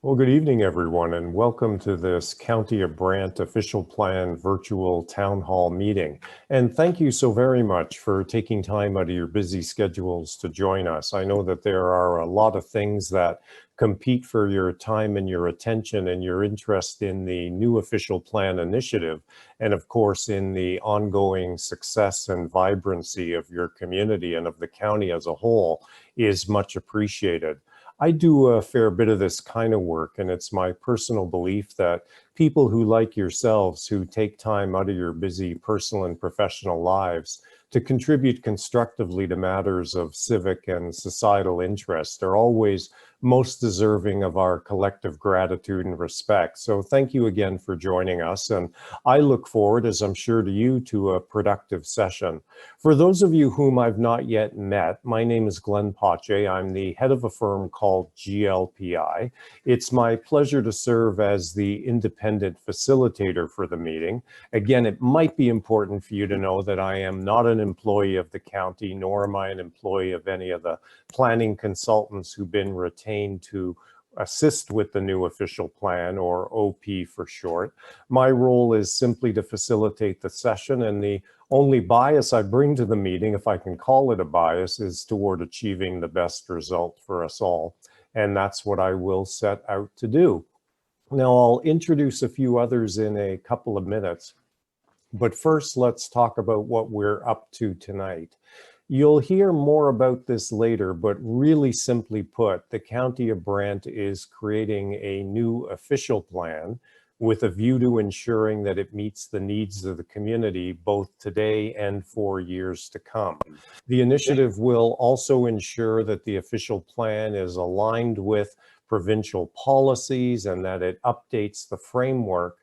Well, good evening, everyone, and welcome to this County of Brant Official Plan virtual town hall meeting. And thank you so very much for taking time out of your busy schedules to join us. I know that there are a lot of things that compete for your time and your attention and your interest in the new official plan initiative, and of course in the ongoing success and vibrancy of your community and of the county as a whole is much appreciated. I do a fair bit of this kind of work, and it's my personal belief that people who, like yourselves, who take time out of your busy personal and professional lives to contribute constructively to matters of civic and societal interest are always most deserving of our collective gratitude and respect. So thank you again for joining us, and I look forward, as I'm sure to you, to a productive session. For those of you whom I've not yet met, my name is Glenn Pache. I'm the head of a firm called GLPI. It's my pleasure to serve as the independent facilitator for the meeting. Again, it might be important for you to know that I am not an employee of the county, nor am I an employee of any of the planning consultants who've been retained to assist with the new official plan, or OP for short. My role is simply to facilitate the session, and the only bias I bring to the meeting, if I can call it a bias, is toward achieving the best result for us all. And that's what I will set out to do. Now, I'll introduce a few others in a couple of minutes, but first let's talk about what we're up to tonight. You'll hear more about this later, but really simply put, the County of Brant is creating a new official plan with a view to ensuring that it meets the needs of the community both today and for years to come. The initiative will also ensure that the official plan is aligned with provincial policies and that it updates the framework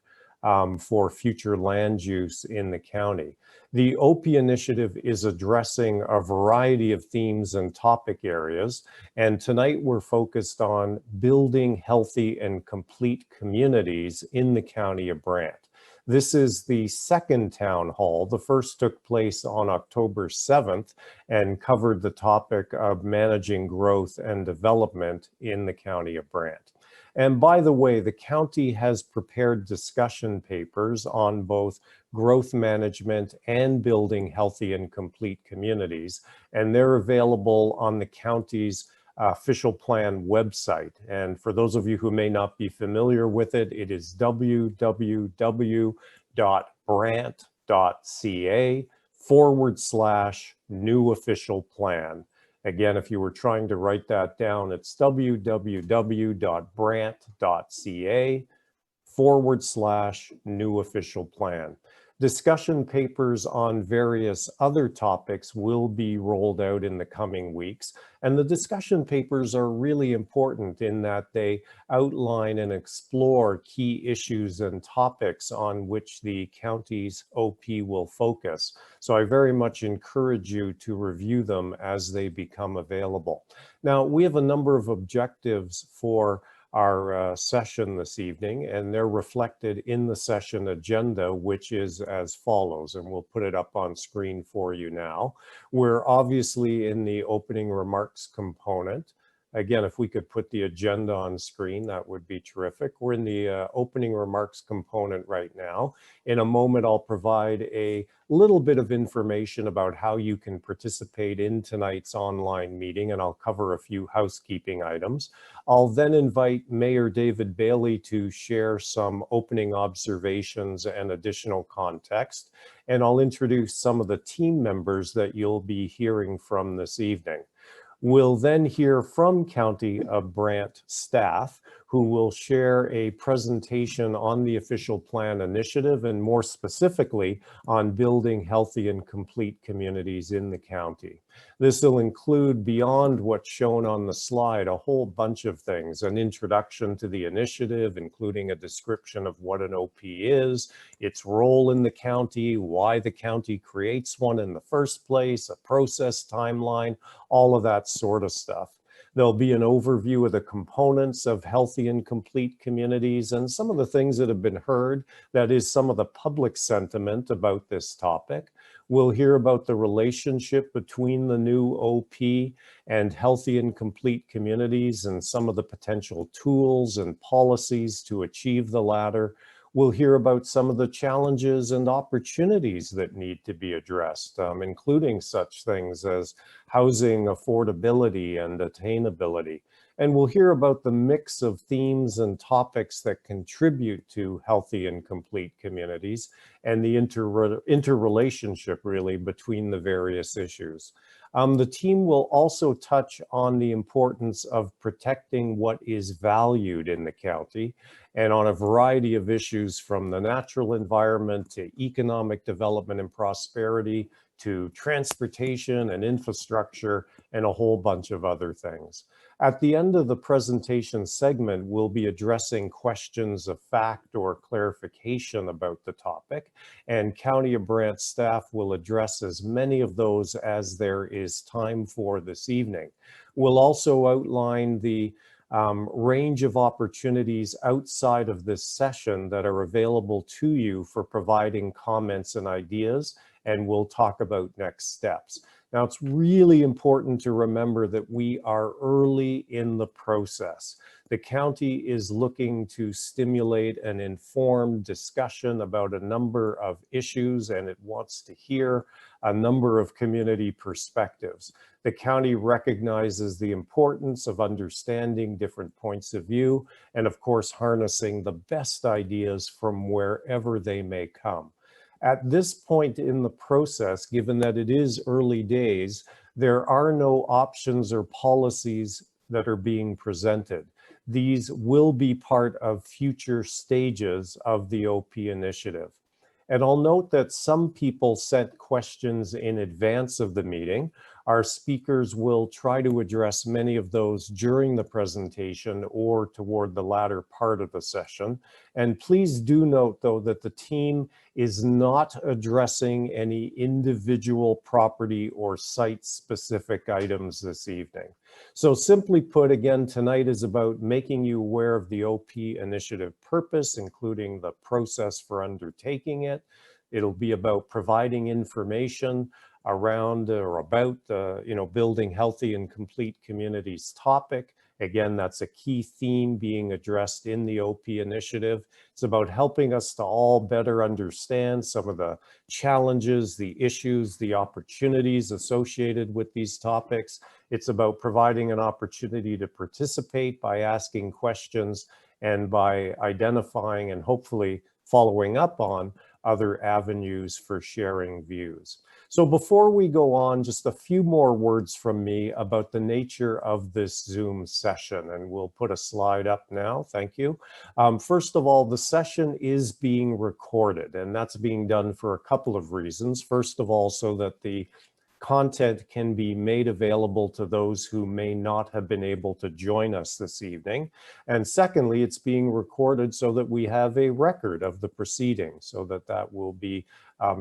for future land use in the county. The OP initiative is addressing a variety of themes and topic areas, and tonight we're focused on building healthy and complete communities in the County of Brant. This is the second town hall. The first took place on October 7th and covered the topic of managing growth and development in the County of Brant. And by the way, the county has prepared discussion papers on both growth management and building healthy and complete communities, and they're available on the county's official plan website. And for those of you who may not be familiar with it, it is www.brant.ca/new official plan. Again, if you were trying to write that down, it's www.brant.ca/new official plan. Discussion papers on various other topics will be rolled out in the coming weeks. And the discussion papers are really important in that they outline and explore key issues and topics on which the county's OP will focus. So I very much encourage you to review them as they become available. Now, we have a number of objectives for our session this evening, and they're reflected in the session agenda, which is as follows, and we'll put it up on screen for you now. We're obviously in the opening remarks component. Again, if we could put the agenda on screen, that would be terrific. We're in the opening remarks component right now. In a moment, I'll provide a little bit of information about how you can participate in tonight's online meeting, and I'll cover a few housekeeping items. I'll then invite Mayor David Bailey to share some opening observations and additional context, and I'll introduce some of the team members that you'll be hearing from this evening. We'll then hear from County of Brant staff, who will share a presentation on the official plan initiative and more specifically on building healthy and complete communities in the county. This will include, beyond what's shown on the slide, a whole bunch of things: an introduction to the initiative, including a description of what an OP is, its role in the county, why the county creates one in the first place, a process timeline, all of that sort of stuff. There'll be an overview of the components of healthy and complete communities and some of the things that have been heard, that is some of the public sentiment about this topic. We'll hear about the relationship between the new OP and healthy and complete communities and some of the potential tools and policies to achieve the latter. We'll hear about some of the challenges and opportunities that need to be addressed, including such things as housing affordability and attainability. And we'll hear about the mix of themes and topics that contribute to healthy and complete communities and the interrelationship really between the various issues. The team will also touch on the importance of protecting what is valued in the county and on a variety of issues, from the natural environment to economic development and prosperity to transportation and infrastructure and a whole bunch of other things. At the end of the presentation segment, we'll be addressing questions of fact or clarification about the topic, and County of Brant staff will address as many of those as there is time for this evening. We'll also outline the range of opportunities outside of this session that are available to you for providing comments and ideas, and we'll talk about next steps. Now, it's really important to remember that we are early in the process. The county is looking to stimulate an informed discussion about a number of issues, and it wants to hear a number of community perspectives. The county recognizes the importance of understanding different points of view and, of course, harnessing the best ideas from wherever they may come. At this point in the process, given that it is early days, there are no options or policies that are being presented. These will be part of future stages of the OP initiative. And I'll note that some people sent questions in advance of the meeting. Our speakers will try to address many of those during the presentation or toward the latter part of the session. And please do note, though, that the team is not addressing any individual property or site-specific items this evening. So simply put, again, tonight is about making you aware of the OP initiative purpose, including the process for undertaking it. It'll be about providing information around or about building healthy and complete communities topic. Again, that's a key theme being addressed in the OP initiative. It's about helping us to all better understand some of the challenges, the issues, the opportunities associated with these topics. It's about providing an opportunity to participate by asking questions and by identifying and hopefully following up on other avenues for sharing views. So before we go on, just a few more words from me about the nature of this Zoom session, and we'll put a slide up now. Thank you. First of all, the session is being recorded, and that's being done for a couple of reasons. First of all, so that the content can be made available to those who may not have been able to join us this evening. And secondly, it's being recorded so that we have a record of the proceedings, so that that will be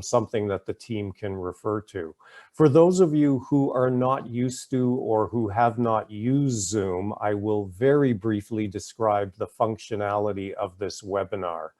something that the team can refer to. For those of you who are not used to or who have not used Zoom, I will very briefly describe the functionality of this webinar.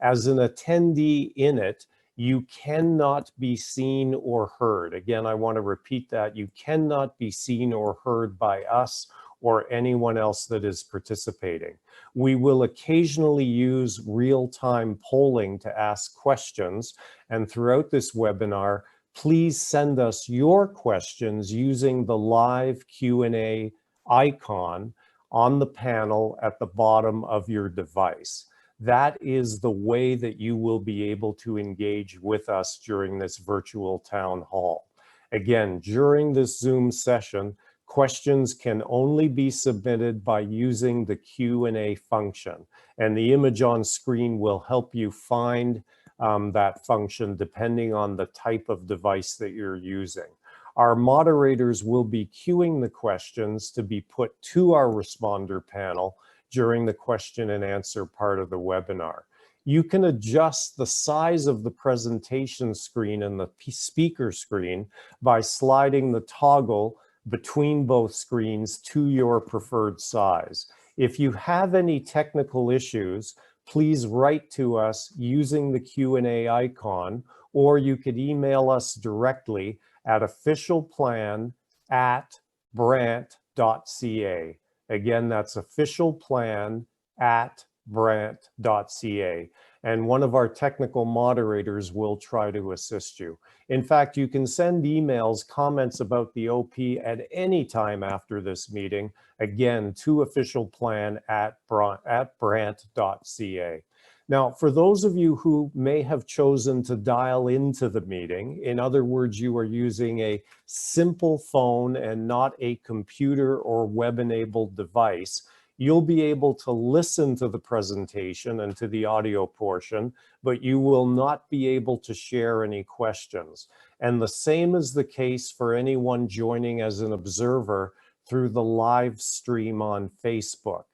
As an attendee in it, you cannot be seen or heard. Again, I want to repeat that. You cannot be seen or heard by us or anyone else that is participating. We will occasionally use real-time polling to ask questions, and throughout this webinar, please send us your questions using the live Q&A icon on the panel at the bottom of your device. That is the way that you will be able to engage with us during this virtual town hall. Again, during this Zoom session, Questions can only be submitted by using the Q&A function, and the image on screen will help you find that function depending on the type of device that you're using. Our moderators will be queuing the questions to be put to our responder panel during the question and answer part of the webinar. You can adjust the size of the presentation screen and the speaker screen by sliding the toggle between both screens to your preferred size. If you have any technical issues, please write to us using the Q&A icon, or you could email us directly at officialplan@brant.ca. Again, that's officialplan@brant.ca. And one of our technical moderators will try to assist you. In fact, you can send emails, comments about the OP at any time after this meeting, again, to officialplan@brant.ca. Now, for those of you who may have chosen to dial into the meeting, in other words, you are using a simple phone and not a computer or web-enabled device, you'll be able to listen to the presentation and to the audio portion, but you will not be able to share any questions. And the same is the case for anyone joining as an observer through the live stream on Facebook.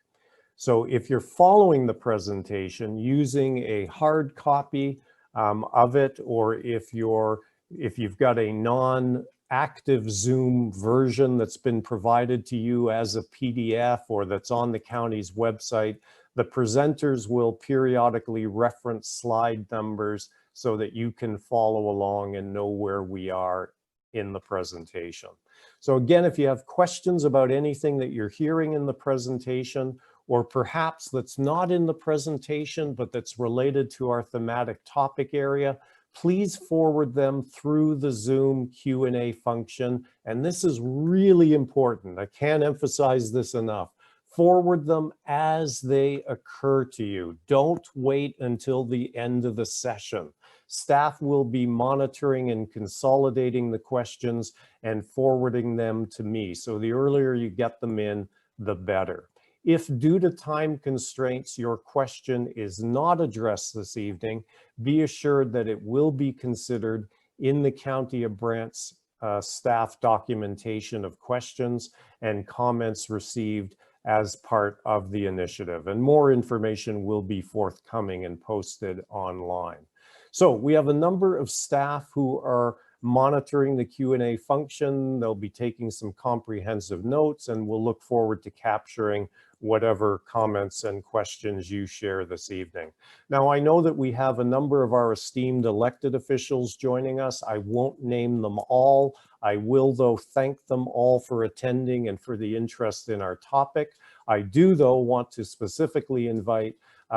So if you're following the presentation using a hard copy of it, or if you've got a non-active Zoom version that's been provided to you as a PDF or that's on the county's website, the presenters will periodically reference slide numbers so that you can follow along and know where we are in the presentation. So again, if you have questions about anything that you're hearing in the presentation, or perhaps that's not in the presentation, but that's related to our thematic topic area, please forward them through the Zoom Q&A function. And this is really important. I can't emphasize this enough. Forward them as they occur to you. Don't wait until the end of the session. Staff will be monitoring and consolidating the questions and forwarding them to me. So the earlier you get them in, the better. If due to time constraints, your question is not addressed this evening, be assured that it will be considered in the County of Brant's staff documentation of questions and comments received as part of the initiative. And more information will be forthcoming and posted online. So we have a number of staff who are monitoring the Q&A function. They'll be taking some comprehensive notes, and we'll look forward to capturing whatever comments and questions you share this evening. Now, I know that we have a number of our esteemed elected officials joining us. I won't name them all. I will, though, thank them all for attending and for the interest in our topic. I do, though, want to specifically invite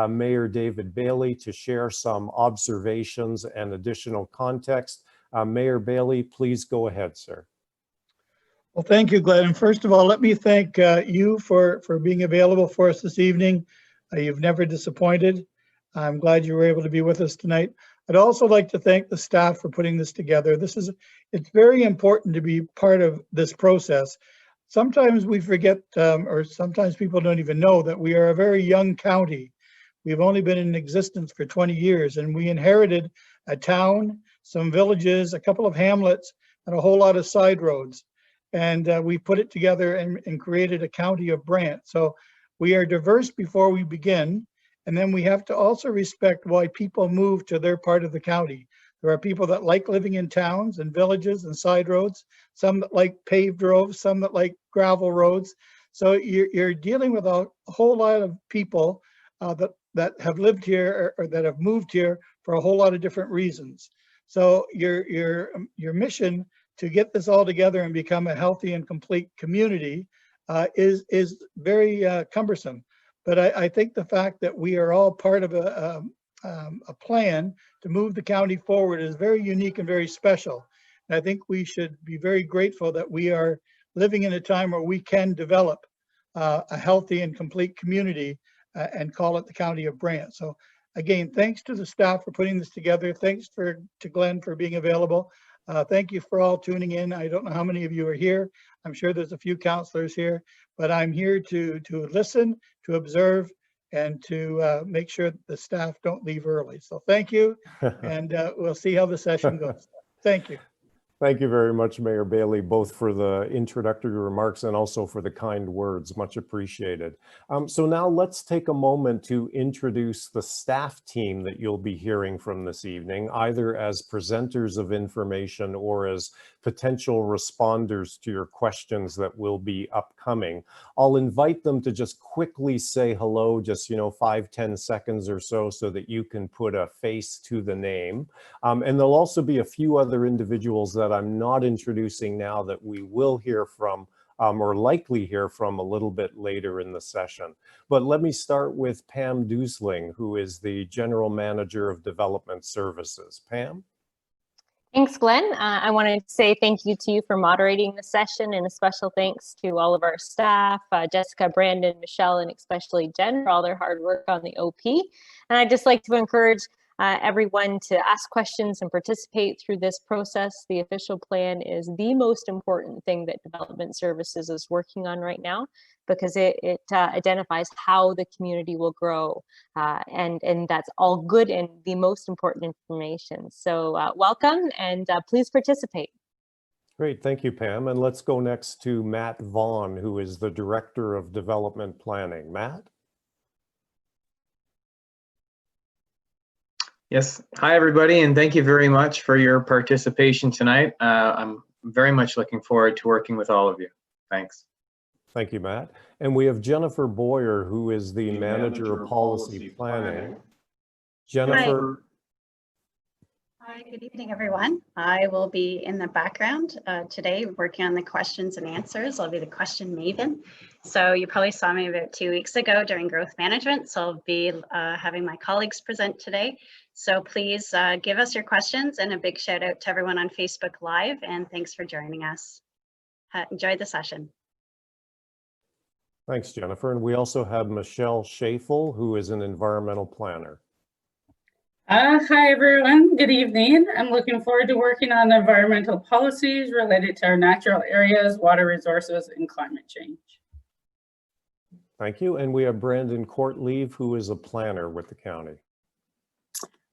Mayor David Bailey to share some observations and additional context. Mayor Bailey, please go ahead, sir. Well, thank you, Glenn. And first of all, let me thank you for being available for us this evening. You've never disappointed. I'm glad you were able to be with us tonight. I'd also like to thank the staff for putting this together. It's very important to be part of this process. Sometimes we forget, or sometimes people don't even know that we are a very young county. We've only been in existence for 20 years, and we inherited a town, some villages, a couple of hamlets, and a whole lot of side roads. And we put it together and created a county of Brant. So we are diverse before we begin. And then we have to also respect why people move to their part of the county. There are people that like living in towns and villages and side roads, some that like paved roads, some that like gravel roads. So you're dealing with a whole lot of people that have lived here or that have moved here for a whole lot of different reasons. So your mission to get this all together and become a healthy and complete community is very cumbersome. But I think the fact that we are all part of a plan to move the county forward is very unique and very special. And I think we should be very grateful that we are living in a time where we can develop a healthy and complete community and call it the County of Brant. So again, thanks to the staff for putting this together. Thanks to Glenn for being available. Thank you for all tuning in. I don't know how many of you are here. I'm sure there's a few counselors here, but I'm here to listen, to observe, and to make sure that the staff don't leave early. So thank you, and we'll see how the session goes. Thank you. Thank you very much, Mayor Bailey, both for the introductory remarks and also for the kind words. Much appreciated. So now let's take a moment to introduce the staff team that you'll be hearing from this evening, either as presenters of information or as potential responders to your questions that will be upcoming. I'll invite them to just quickly say hello, just 5-10 seconds or so that you can put a face to the name. And there'll also be a few other individuals that I'm not introducing now that we will hear from or likely hear from a little bit later in the session. But let me start with Pam Dusling, who is the General Manager of Development Services. Pam? Thanks, Glenn. I wanted to say thank you to you for moderating the session, and a special thanks to all of our staff, Jessica, Brandon, Michelle, and especially Jen for all their hard work on the OP. And I'd just like to encourage everyone to ask questions and participate through this process. The official plan is the most important thing that Development Services is working on right now, because it identifies how the community will grow, and that's all good and the most important information. So welcome, and please participate. Great, thank you, Pam. And let's go next to Matt Vaughn, who is the Director of Development Planning. Matt? Yes. Hi, everybody, and thank you very much for your participation tonight. I'm very much looking forward to working with all of you. Thanks. Thank you, Matt. And we have Jennifer Boyer, who is the Manager of Policy Planning. Jennifer. Hi, good evening, everyone. I will be in the background today working on the questions and answers. I'll be the question maven. So you probably saw me about 2 weeks ago during growth management. So I'll be having my colleagues present today. So please give us your questions, and a big shout out to everyone on Facebook Live, and thanks for joining us. Enjoy the session. Thanks, Jennifer. And we also have Michelle Schafel, who is an environmental planner. Hi, everyone. Good evening. I'm looking forward to working on environmental policies related to our natural areas, water resources, and climate change. Thank you. And we have Brandon Courtleave, who is a planner with the county.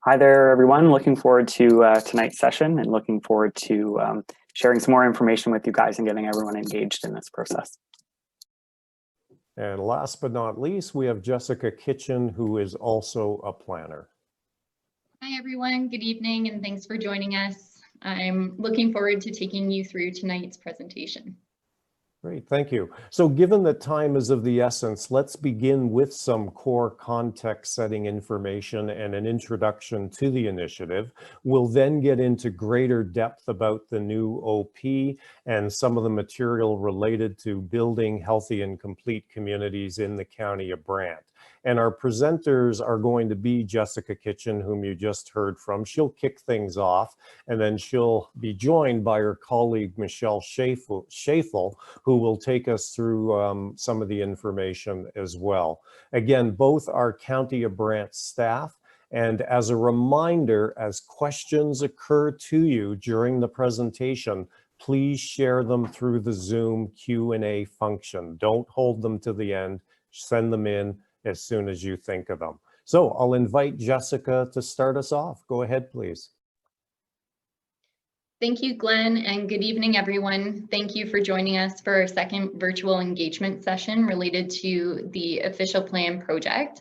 Hi there, everyone. Looking forward to tonight's session, and looking forward to sharing some more information with you guys and getting everyone engaged in this process. And last but not least, we have Jessica Kitchen, who is also a planner. Hi, everyone. Good evening, and thanks for joining us. I'm looking forward to taking you through tonight's presentation. Great, thank you. So given that time is of the essence, let's begin with some core context setting information and an introduction to the initiative. We'll then get into greater depth about the new OP and some of the material related to building healthy and complete communities in the County of Brant. And our presenters are going to be Jessica Kitchen, whom you just heard from. She'll kick things off, and then she'll be joined by her colleague, Michelle Schafel, who will take us through some of the information as well. Again, both are County of Brant staff. And as a reminder, as questions occur to you during the presentation, please share them through the Zoom Q&A function. Don't hold them to the end. Send them in as soon as you think of them. So I'll invite Jessica to start us off. Go ahead, please. Thank you, Glenn, and good evening, everyone. Thank you for joining us for our second virtual engagement session related to the official plan project.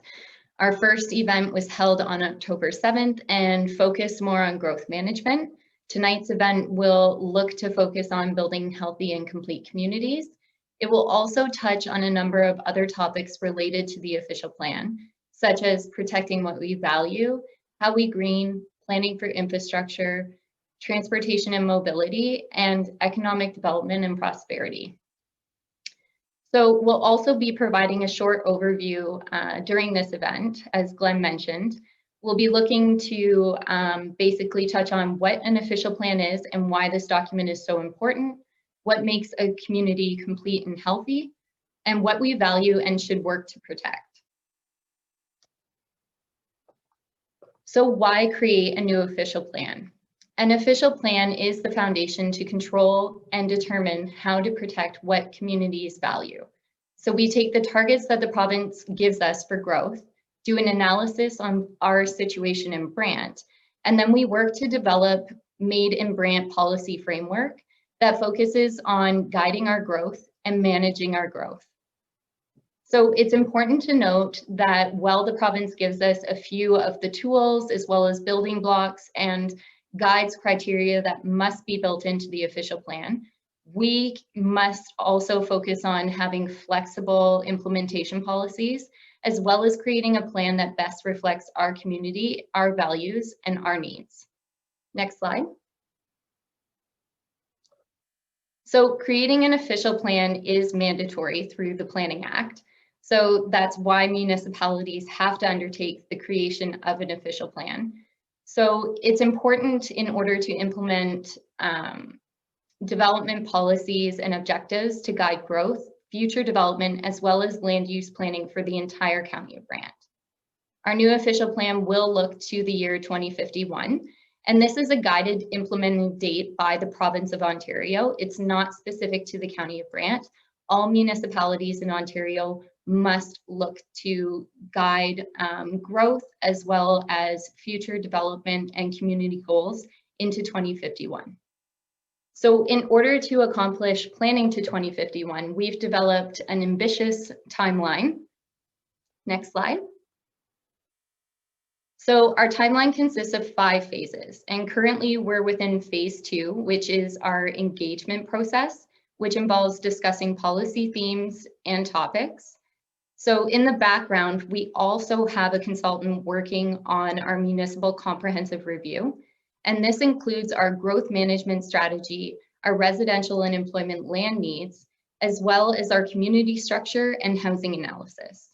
Our first event was held on October 7th and focused more on growth management. Tonight's event will look to focus on building healthy and complete communities. It will also touch on a number of other topics related to the official plan, such as protecting what we value, how we green, planning for infrastructure, transportation and mobility, and economic development and prosperity. So we'll also be providing a short overview during this event, as Glenn mentioned. We'll be looking to basically touch on what an official plan is and why this document is so important, what makes a community complete and healthy, and what we value and should work to protect. So why create a new official plan? An official plan is the foundation to control and determine how to protect what communities value. So we take the targets that the province gives us for growth, do an analysis on our situation in Brant, and then we work to develop Made in Brant policy framework that focuses on guiding our growth and managing our growth. So it's important to note that while the province gives us a few of the tools as well as building blocks and guides criteria that must be built into the official plan, we must also focus on having flexible implementation policies, as well as creating a plan that best reflects our community, our values, and our needs. Next slide. So creating an official plan is mandatory through the Planning Act. So that's why municipalities have to undertake the creation of an official plan. So it's important in order to implement development policies and objectives to guide growth, future development, as well as land use planning for the entire County of Brant. Our new official plan will look to the year 2051, and this is a guided implementing date by the Province of Ontario. It's not specific to the County of Brant. All municipalities in Ontario must look to guide growth as well as future development and community goals into 2051. So in order to accomplish planning to 2051, we've developed an ambitious timeline. Next slide. So our timeline consists of 5 phases, and currently we're within phase 2, which is our engagement process, which involves discussing policy themes and topics. So in the background, we also have a consultant working on our municipal comprehensive review, and this includes our growth management strategy, our residential and employment land needs, as well as our community structure and housing analysis.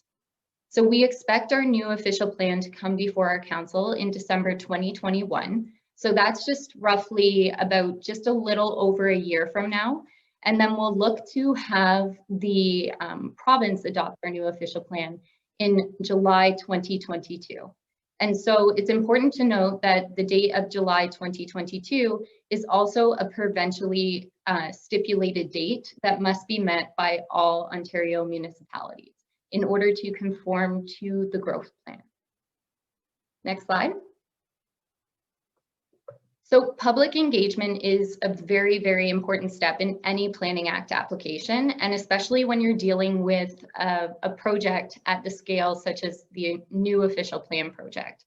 So we expect our new official plan to come before our council in December 2021. So that's just roughly about just a little over a year from now. And then we'll look to have the province adopt our new official plan in July 2022. And so it's important to note that the date of July 2022 is also a provincially stipulated date that must be met by all Ontario municipalities in order to conform to the growth plan. Next slide. So public engagement is a very, very important step in any Planning Act application, and especially when you're dealing with a project at the scale such as the new official plan project.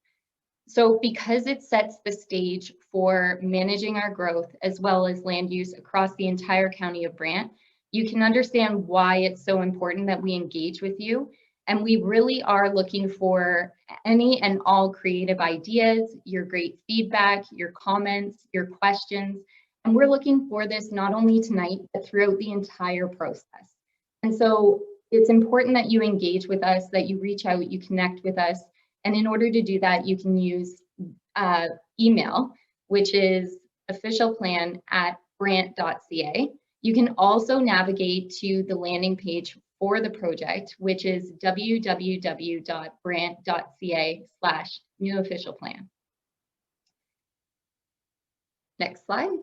So because it sets the stage for managing our growth as well as land use across the entire County of Brant, you can understand why it's so important that we engage with you. And we really are looking for any and all creative ideas, your great feedback, your comments, your questions. And we're looking for this not only tonight, but throughout the entire process. And so it's important that you engage with us, that you reach out, you connect with us. And in order to do that, you can use email, which is officialplan@brant.ca. You can also navigate to the landing page for the project, which is www.brant.ca/newofficialplan. Next slide.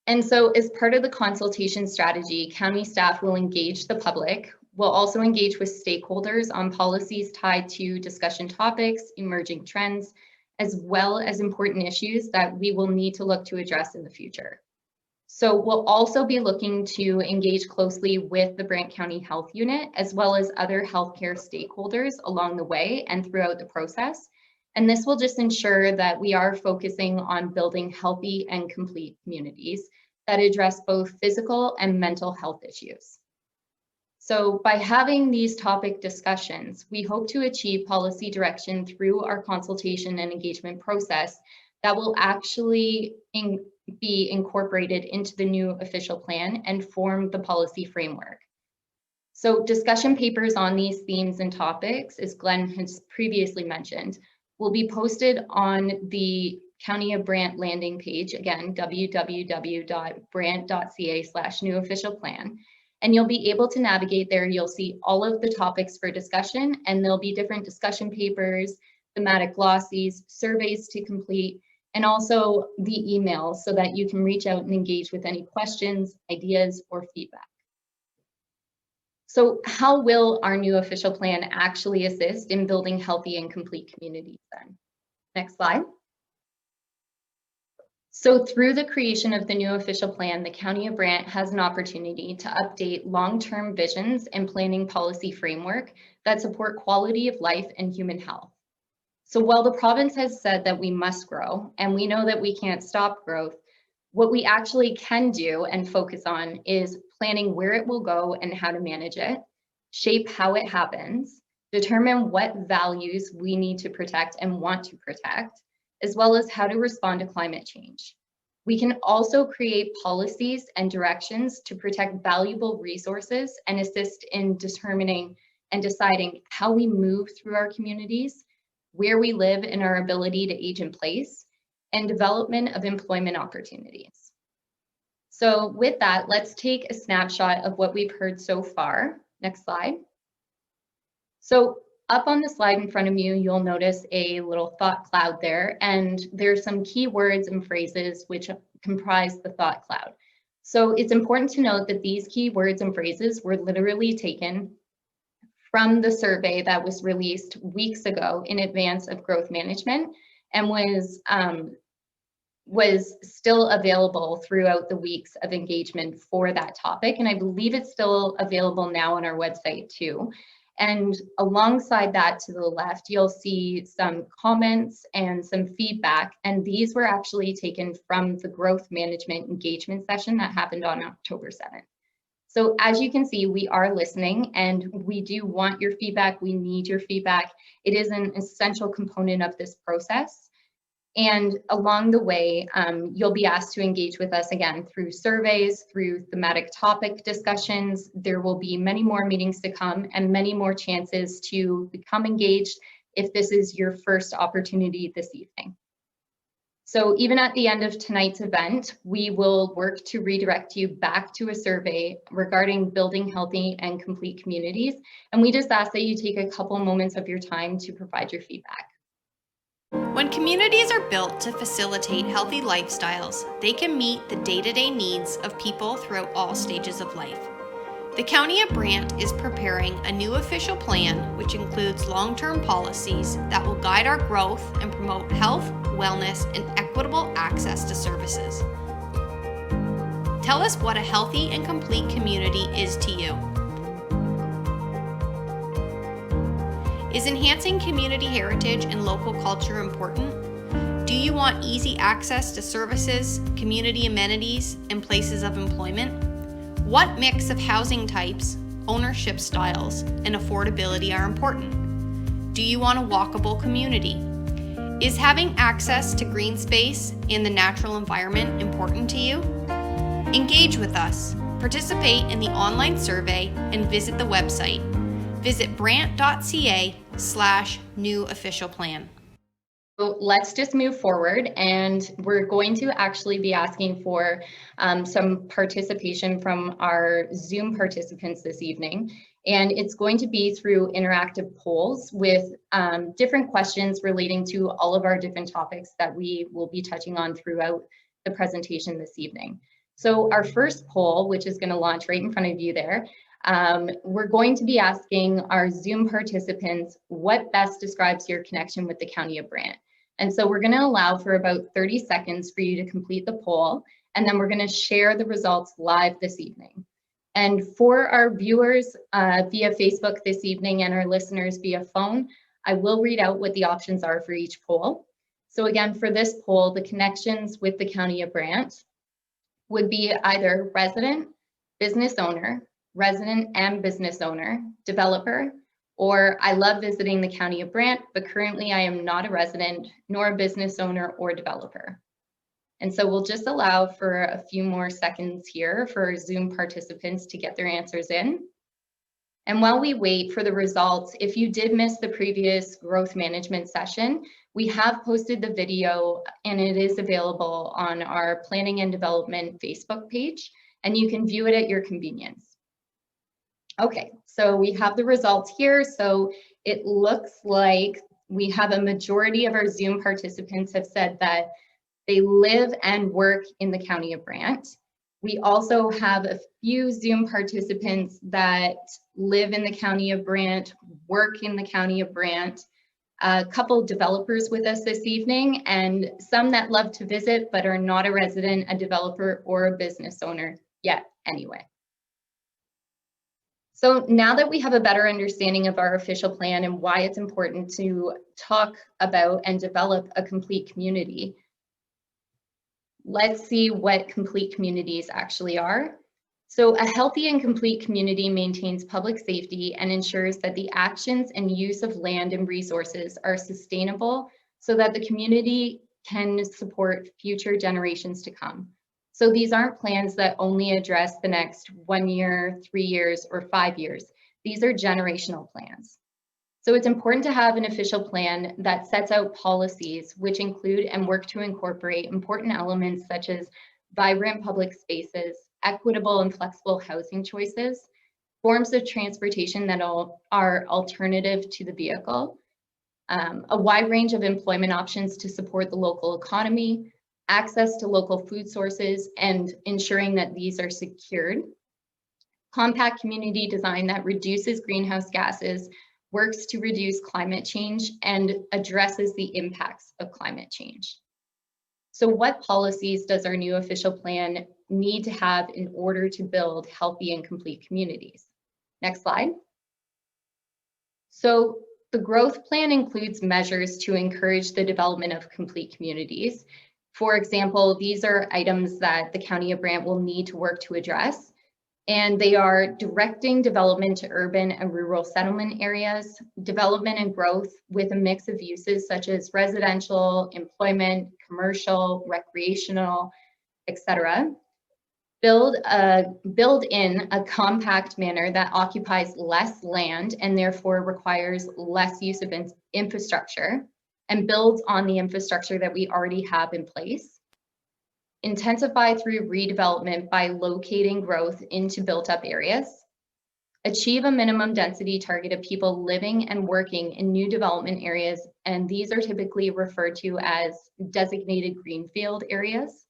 And so as part of the consultation strategy, county staff will engage the public. We'll also engage with stakeholders on policies tied to discussion topics, emerging trends, as well as important issues that we will need to look to address in the future. So we'll also be looking to engage closely with the Brant County Health Unit, as well as other healthcare stakeholders along the way and throughout the process. And this will just ensure that we are focusing on building healthy and complete communities that address both physical and mental health issues. So by having these topic discussions, we hope to achieve policy direction through our consultation and engagement process that will actually be incorporated into the new official plan and form the policy framework. So discussion papers on these themes and topics, as Glenn has previously mentioned, will be posted on the County of Brant landing page, again, www.brant.ca/newofficialplan. And you'll be able to navigate there. You'll see all of the topics for discussion, and there'll be different discussion papers, thematic glossies, surveys to complete, and also the email so that you can reach out and engage with any questions, ideas, or feedback. So how will our new official plan actually assist in building healthy and complete communities then? Next slide. So through the creation of the new official plan, the County of Brant has an opportunity to update long-term visions and planning policy framework that support quality of life and human health. So while the province has said that we must grow, and we know that we can't stop growth, what we actually can do and focus on is planning where it will go and how to manage it, shape how it happens, determine what values we need to protect and want to protect, as well as how to respond to climate change. We can also create policies and directions to protect valuable resources and assist in determining and deciding how we move through our communities, where we live and our ability to age in place, and development of employment opportunities. So with that, let's take a snapshot of what we've heard so far. Next slide. So up on the slide in front of you, you'll notice a little thought cloud there, and there's some key words and phrases which comprise the thought cloud. So it's important to note that these key words and phrases were literally taken from the survey that was released weeks ago in advance of growth management and was still available throughout the weeks of engagement for that topic. And I believe it's still available now on our website too. And alongside that to the left, you'll see some comments and some feedback. And these were actually taken from the growth management engagement session that happened on October 7th. So as you can see, we are listening and we do want your feedback. We need your feedback. It is an essential component of this process. And along the way, you'll be asked to engage with us again through surveys, through thematic topic discussions. There will be many more meetings to come and many more chances to become engaged if this is your first opportunity this evening. So even at the end of tonight's event, we will work to redirect you back to a survey regarding building healthy and complete communities. And we just ask that you take a couple moments of your time to provide your feedback. When communities are built to facilitate healthy lifestyles, they can meet the day-to-day needs of people throughout all stages of life. The County of Brant is preparing a new official plan which includes long-term policies that will guide our growth and promote health, wellness, and equitable access to services. Tell us what a healthy and complete community is to you. Is enhancing community heritage and local culture important? Do you want easy access to services, community amenities, and places of employment? What mix of housing types, ownership styles, and affordability are important? Do you want a walkable community? Is having access to green space and the natural environment important to you? Engage with us, participate in the online survey, and visit the website. Visit brant.ca/new official plan. So let's just move forward, and we're going to actually be asking for some participation from our Zoom participants this evening. And it's going to be through interactive polls with different questions relating to all of our different topics that we will be touching on throughout the presentation this evening. So our first poll, which is going to launch right in front of you there, we're going to be asking our Zoom participants what best describes your connection with the County of Brant. And so we're going to allow for about 30 seconds for you to complete the poll, and then we're going to share the results live this evening. And for our viewers via Facebook this evening and our listeners via phone, I will read out what the options are for each poll. So again, for this poll, the connections with the County of Brant would be either resident, business owner, resident and business owner, developer, or I love visiting the County of Brant, but currently I am not a resident, nor a business owner or developer. And so we'll just allow for a few more seconds here for Zoom participants to get their answers in. And while we wait for the results, if you did miss the previous growth management session, we have posted the video and it is available on our Planning and Development Facebook page, and you can view it at your convenience. Okay, so we have the results here. So it looks like we have a majority of our Zoom participants have said that they live and work in the County of Brant. We also have a few Zoom participants that live in the County of Brant, work in the County of Brant, a couple developers with us this evening, and some that love to visit but are not a resident, a developer, or a business owner yet anyway. So now that we have a better understanding of our official plan and why it's important to talk about and develop a complete community, let's see what complete communities actually are. So a healthy and complete community maintains public safety and ensures that the actions and use of land and resources are sustainable so that the community can support future generations to come. So these aren't plans that only address the next 1 year, 3 years, or 5 years. These are generational plans. So it's important to have an official plan that sets out policies which include and work to incorporate important elements such as vibrant public spaces, equitable and flexible housing choices, forms of transportation that are alternative to the vehicle, a wide range of employment options to support the local economy, access to local food sources, and ensuring that these are secured, compact community design that reduces greenhouse gases, works to reduce climate change, and addresses the impacts of climate change. So what policies does our new official plan need to have in order to build healthy and complete communities? Next slide. So the growth plan includes measures to encourage the development of complete communities. For example, these are items that the County of Brant will need to work to address, and they are directing development to urban and rural settlement areas, development and growth with a mix of uses such as residential, employment, commercial, recreational, etc. Build in a compact manner that occupies less land and therefore requires less use of infrastructure, and builds on the infrastructure that we already have in place. Intensify through redevelopment by locating growth into built-up areas. Achieve a minimum density target of people living and working in new development areas, and these are typically referred to as designated greenfield areas.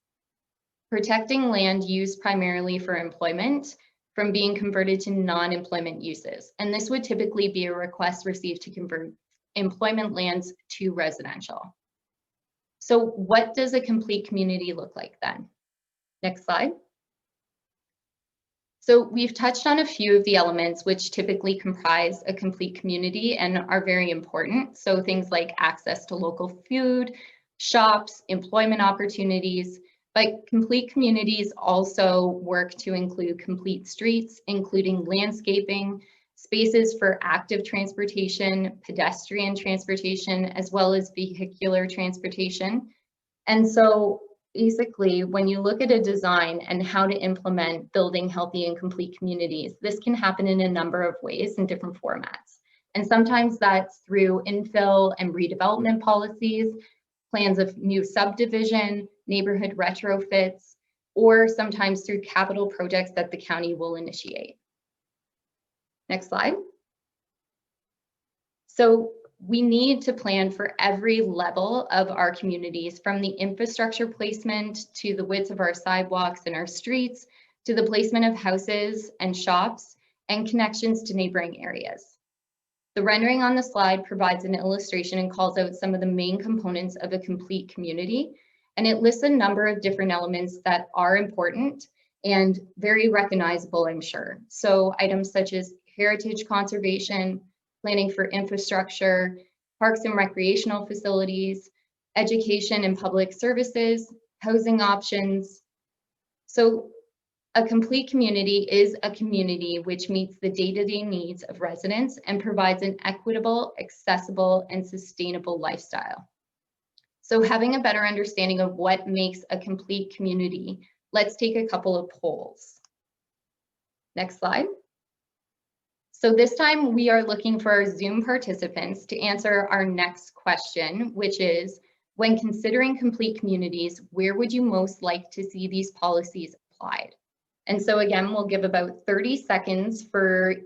Protecting land used primarily for employment from being converted to non-employment uses, and this would typically be a request received to convert employment lands to residential. So what does a complete community look like then? Next slide. So we've touched on a few of the elements which typically comprise a complete community and are very important. So things like access to local food, shops, employment opportunities, but complete communities also work to include complete streets, including landscaping, spaces for active transportation, pedestrian transportation, as well as vehicular transportation. And so basically, when you look at a design and how to implement building healthy and complete communities, this can happen in a number of ways in different formats. And sometimes that's through infill and redevelopment policies, plans of new subdivision, neighborhood retrofits, or sometimes through capital projects that the county will initiate. Next slide. So we need to plan for every level of our communities, from the infrastructure placement to the width of our sidewalks and our streets, to the placement of houses and shops and connections to neighboring areas. The rendering on the slide provides an illustration and calls out some of the main components of a complete community, and it lists a number of different elements that are important and very recognizable, I'm sure. So items such as heritage conservation, planning for infrastructure, parks and recreational facilities, education and public services, housing options. So a complete community is a community which meets the day-to-day needs of residents and provides an equitable, accessible, and sustainable lifestyle. So having a better understanding of what makes a complete community, let's take a couple of polls. Next slide. So this time we are looking for our Zoom participants to answer our next question, which is, when considering complete communities, where would you most like to see these policies applied? And so again, we'll give about 30 seconds for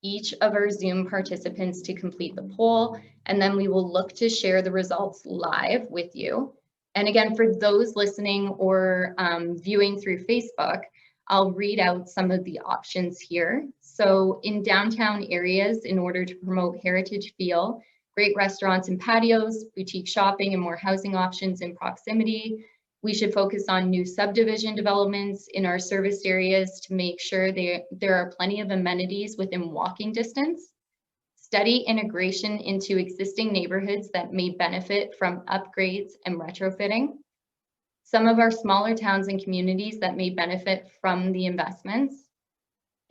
each of our Zoom participants to complete the poll, and then we will look to share the results live with you. And again, for those listening or viewing through Facebook, I'll read out some of the options here. So in downtown areas, in order to promote heritage feel, great restaurants and patios, boutique shopping and more housing options in proximity. We should focus on new subdivision developments in our service areas to make sure there are plenty of amenities within walking distance. Study integration into existing neighborhoods that may benefit from upgrades and retrofitting. Some of our smaller towns and communities that may benefit from the investments.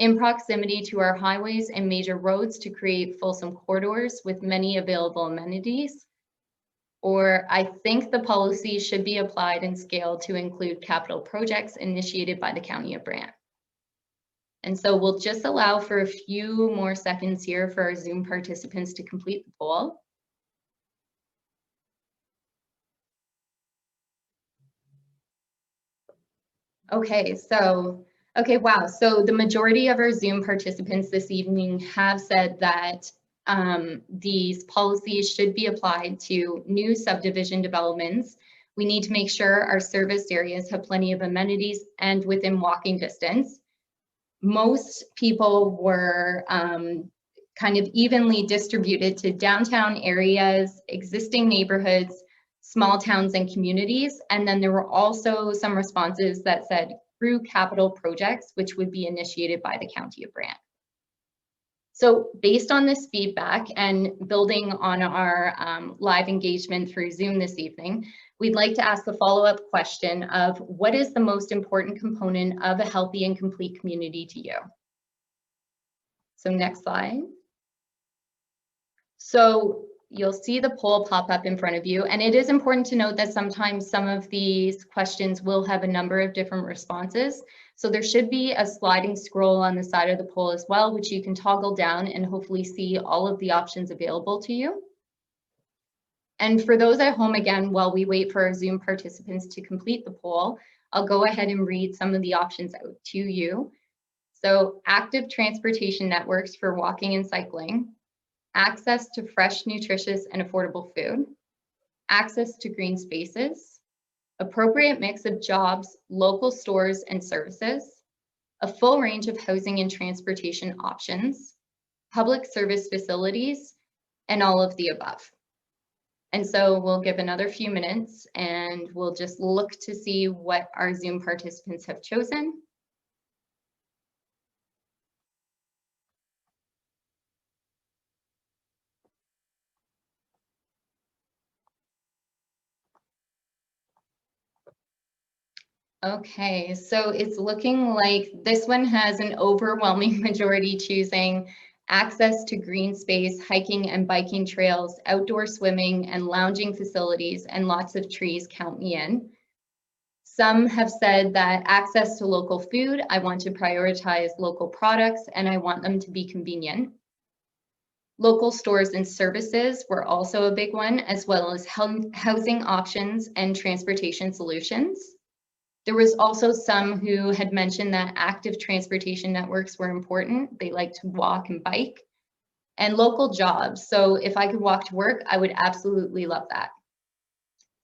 In proximity to our highways and major roads to create fulsome corridors with many available amenities. Or I think the policy should be applied and scaled to include capital projects initiated by the County of Brant. And so we'll just allow for a few more seconds here for our Zoom participants to complete the poll. Okay, wow. So the majority of our Zoom participants this evening have said that these policies should be applied to new subdivision developments. We need to make sure our service areas have plenty of amenities and within walking distance. Most people were kind of evenly distributed to downtown areas, existing neighborhoods, small towns and communities. And then there were also some responses that said through capital projects, which would be initiated by the County of Brant. So based on this feedback and building on our live engagement through Zoom this evening, we'd like to ask the follow-up question of what is the most important component of a healthy and complete community to you? So next slide. So you'll see the poll pop up in front of you, and it is important to note that sometimes some of these questions will have a number of different responses. So there should be a sliding scroll on the side of the poll as well, which you can toggle down and hopefully see all of the options available to you. And for those at home, again, while we wait for our Zoom participants to complete the poll, I'll go ahead and read some of the options out to you. So active transportation networks for walking and cycling, access to fresh, nutritious, and affordable food, access to green spaces, appropriate mix of jobs, local stores and services, a full range of housing and transportation options, public service facilities, and all of the above. And so we'll give another few minutes and we'll just look to see what our Zoom participants have chosen. Okay, so it's looking like this one has an overwhelming majority choosing access to green space, hiking and biking trails, outdoor swimming and lounging facilities, and lots of trees. Count me in. Some have said that access to local food, I want to prioritize local products and I want them to be convenient. Local stores and services were also a big one, as well as housing options and transportation solutions. There was also some who had mentioned that active transportation networks were important. They like to walk and bike, and local jobs. So if I could walk to work, I would absolutely love that.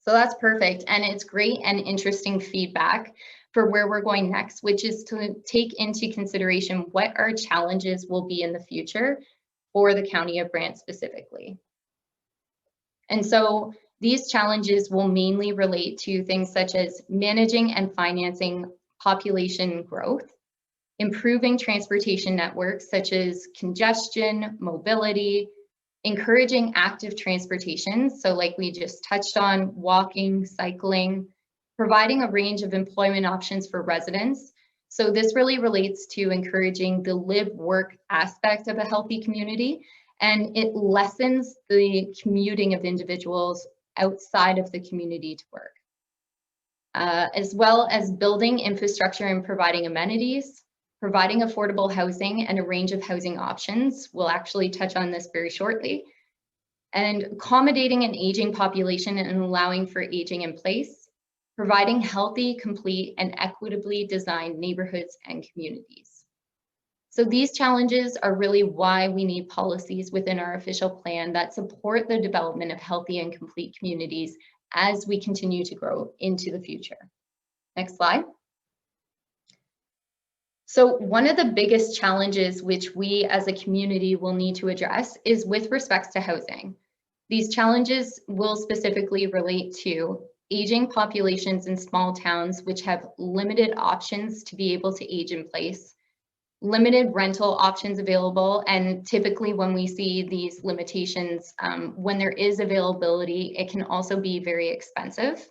So that's perfect. And it's great and interesting feedback for where we're going next, which is to take into consideration what our challenges will be in the future for the County of Brant specifically. And so these challenges will mainly relate to things such as managing and financing population growth, improving transportation networks such as congestion, mobility, encouraging active transportation, so like we just touched on, walking, cycling, providing a range of employment options for residents. So this really relates to encouraging the live-work aspect of a healthy community, and it lessens the commuting of individuals outside of the community to work, as well as building infrastructure and providing amenities, providing affordable housing and a range of housing options. We'll actually touch on this very shortly, and accommodating an aging population and allowing for aging in place, providing healthy, complete, and equitably designed neighborhoods and communities. So these challenges are really why we need policies within our official plan that support the development of healthy and complete communities as we continue to grow into the future. Next slide. So one of the biggest challenges which we as a community will need to address is with respects to housing. These challenges will specifically relate to aging populations in small towns which have limited options to be able to age in place, limited rental options available, and typically when we see these limitations, when there is availability, it can also be very expensive.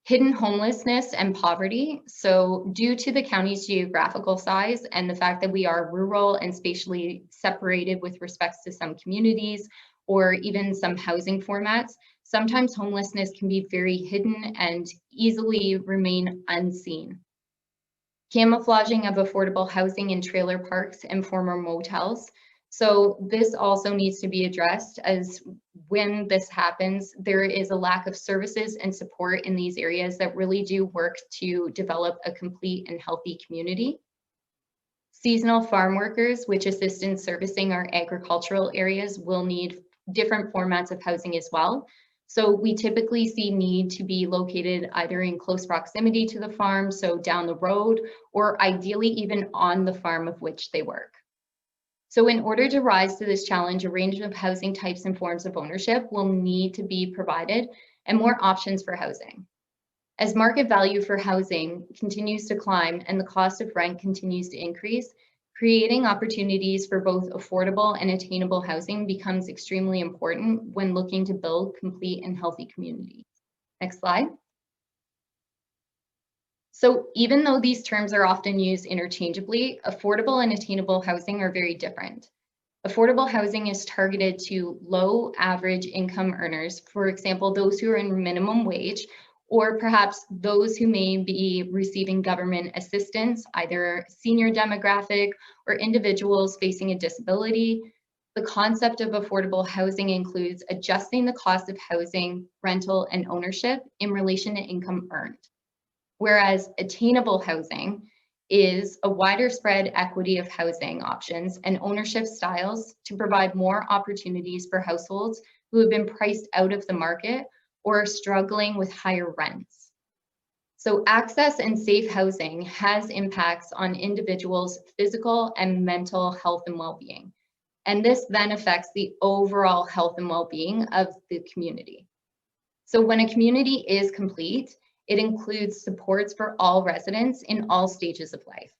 Hidden homelessness and poverty. So due to the county's geographical size and the fact that we are rural and spatially separated with respects to some communities or even some housing formats, sometimes homelessness can be very hidden and easily remain unseen. Camouflaging of affordable housing in trailer parks and former motels. So this also needs to be addressed, as when this happens, there is a lack of services and support in these areas that really do work to develop a complete and healthy community. Seasonal farm workers, which assist in servicing our agricultural areas, will need different formats of housing as well. So we typically see need to be located either in close proximity to the farm, so down the road, or ideally even on the farm of which they work. So in order to rise to this challenge, a range of housing types and forms of ownership will need to be provided and more options for housing. As market value for housing continues to climb and the cost of rent continues to increase, creating opportunities for both affordable and attainable housing becomes extremely important when looking to build complete and healthy communities. Next slide. So even though these terms are often used interchangeably, affordable and attainable housing are very different. Affordable housing is targeted to low average income earners, for example, those who are in minimum wage, or perhaps those who may be receiving government assistance, either senior demographic or individuals facing a disability. The concept of affordable housing includes adjusting the cost of housing, rental, and ownership in relation to income earned. Whereas attainable housing is a wider spread equity of housing options and ownership styles to provide more opportunities for households who have been priced out of the market or are struggling with higher rents. So access and safe housing has impacts on individuals' physical and mental health and well-being. And this then affects the overall health and well-being of the community. So when a community is complete, it includes supports for all residents in all stages of life.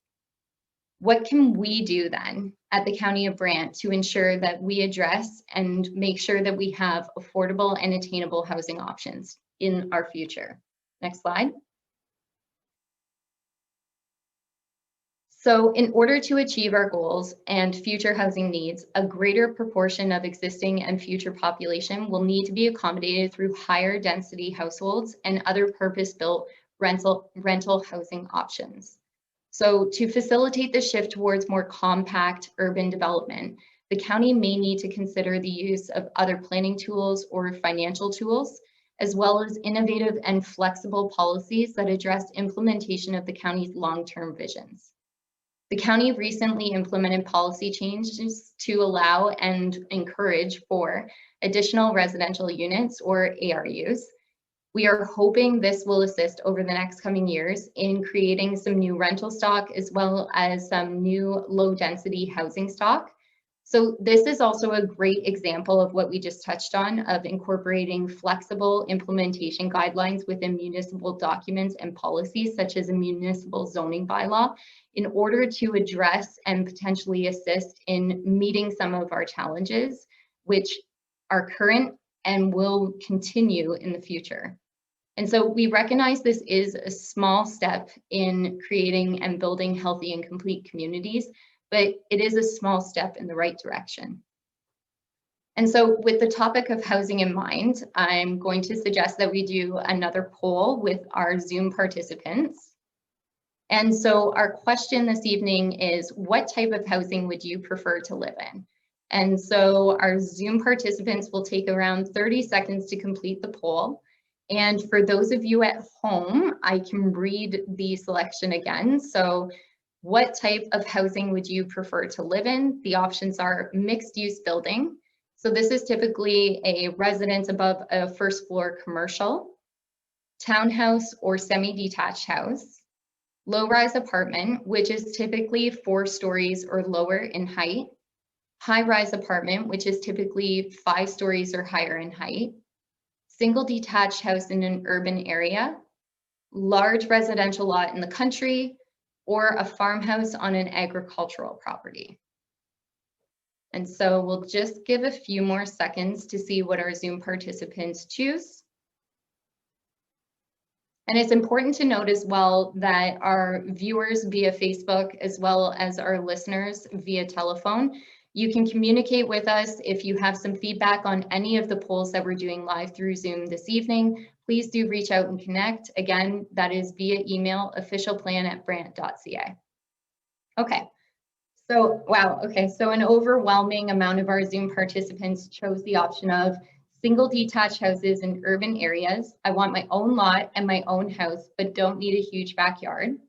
What can we do then at the County of Brant to ensure that we address and make sure that we have affordable and attainable housing options in our future? Next slide. So in order to achieve our goals and future housing needs, a greater proportion of existing and future population will need to be accommodated through higher density households and other purpose-built rental housing options. So to facilitate the shift towards more compact urban development, the county may need to consider the use of other planning tools or financial tools, as well as innovative and flexible policies that address implementation of the county's long-term visions. The county recently implemented policy changes to allow and encourage for additional residential units or ARUs. We are hoping this will assist over the next coming years in creating some new rental stock as well as some new low density housing stock. So this is also a great example of what we just touched on of incorporating flexible implementation guidelines within municipal documents and policies such as a municipal zoning bylaw in order to address and potentially assist in meeting some of our challenges, which are current and will continue in the future. And so we recognize this is a small step in creating and building healthy and complete communities, but it is a small step in the right direction. And so with the topic of housing in mind, I'm going to suggest that we do another poll with our Zoom participants. And so our question this evening is, what type of housing would you prefer to live in? And so our Zoom participants will take around 30 seconds to complete the poll. And for those of you at home, I can read the selection again. So What type of housing would you prefer to live in? The options are mixed use building. So this is typically a residence above a first floor commercial, townhouse or semi-detached house, low-rise apartment, which is typically 4 stories or lower in height, high-rise apartment, which is typically 5 stories or higher in height, single detached house in an urban area, large residential lot in the country, or a farmhouse on an agricultural property. And so we'll just give a few more seconds to see what our Zoom participants choose. And it's important to note as well that our viewers via Facebook, as well as our listeners via telephone, you can communicate with us if you have some feedback on any of the polls that we're doing live through Zoom this evening. Please do reach out and connect. Again, that is via email, officialplan@brant.ca. Okay. So, wow, okay, so an overwhelming amount of our Zoom participants chose the option of single detached houses in urban areas. I want my own lot and my own house, but don't need a huge backyard.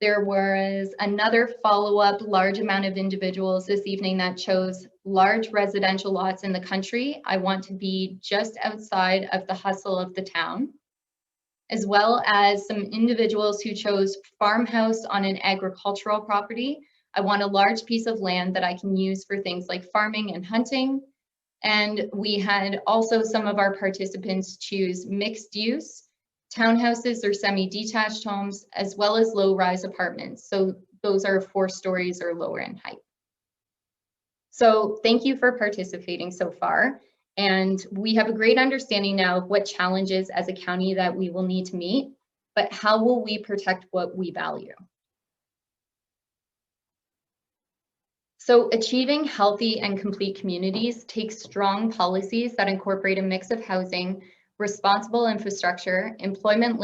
There was another follow-up large amount of individuals this evening that chose large residential lots in the country. I want to be just outside of the hustle of the town, as well as some individuals who chose farmhouse on an agricultural property. I want a large piece of land that I can use for things like farming and hunting. And we had also some of our participants choose mixed use, townhouses or semi-detached homes, as well as low-rise apartments. So those are 4 stories or lower in height. So thank you for participating so far. And we have a great understanding now of what challenges as a county that we will need to meet, but how will we protect what we value? So achieving healthy and complete communities takes strong policies that incorporate a mix of housing, responsible infrastructure, employment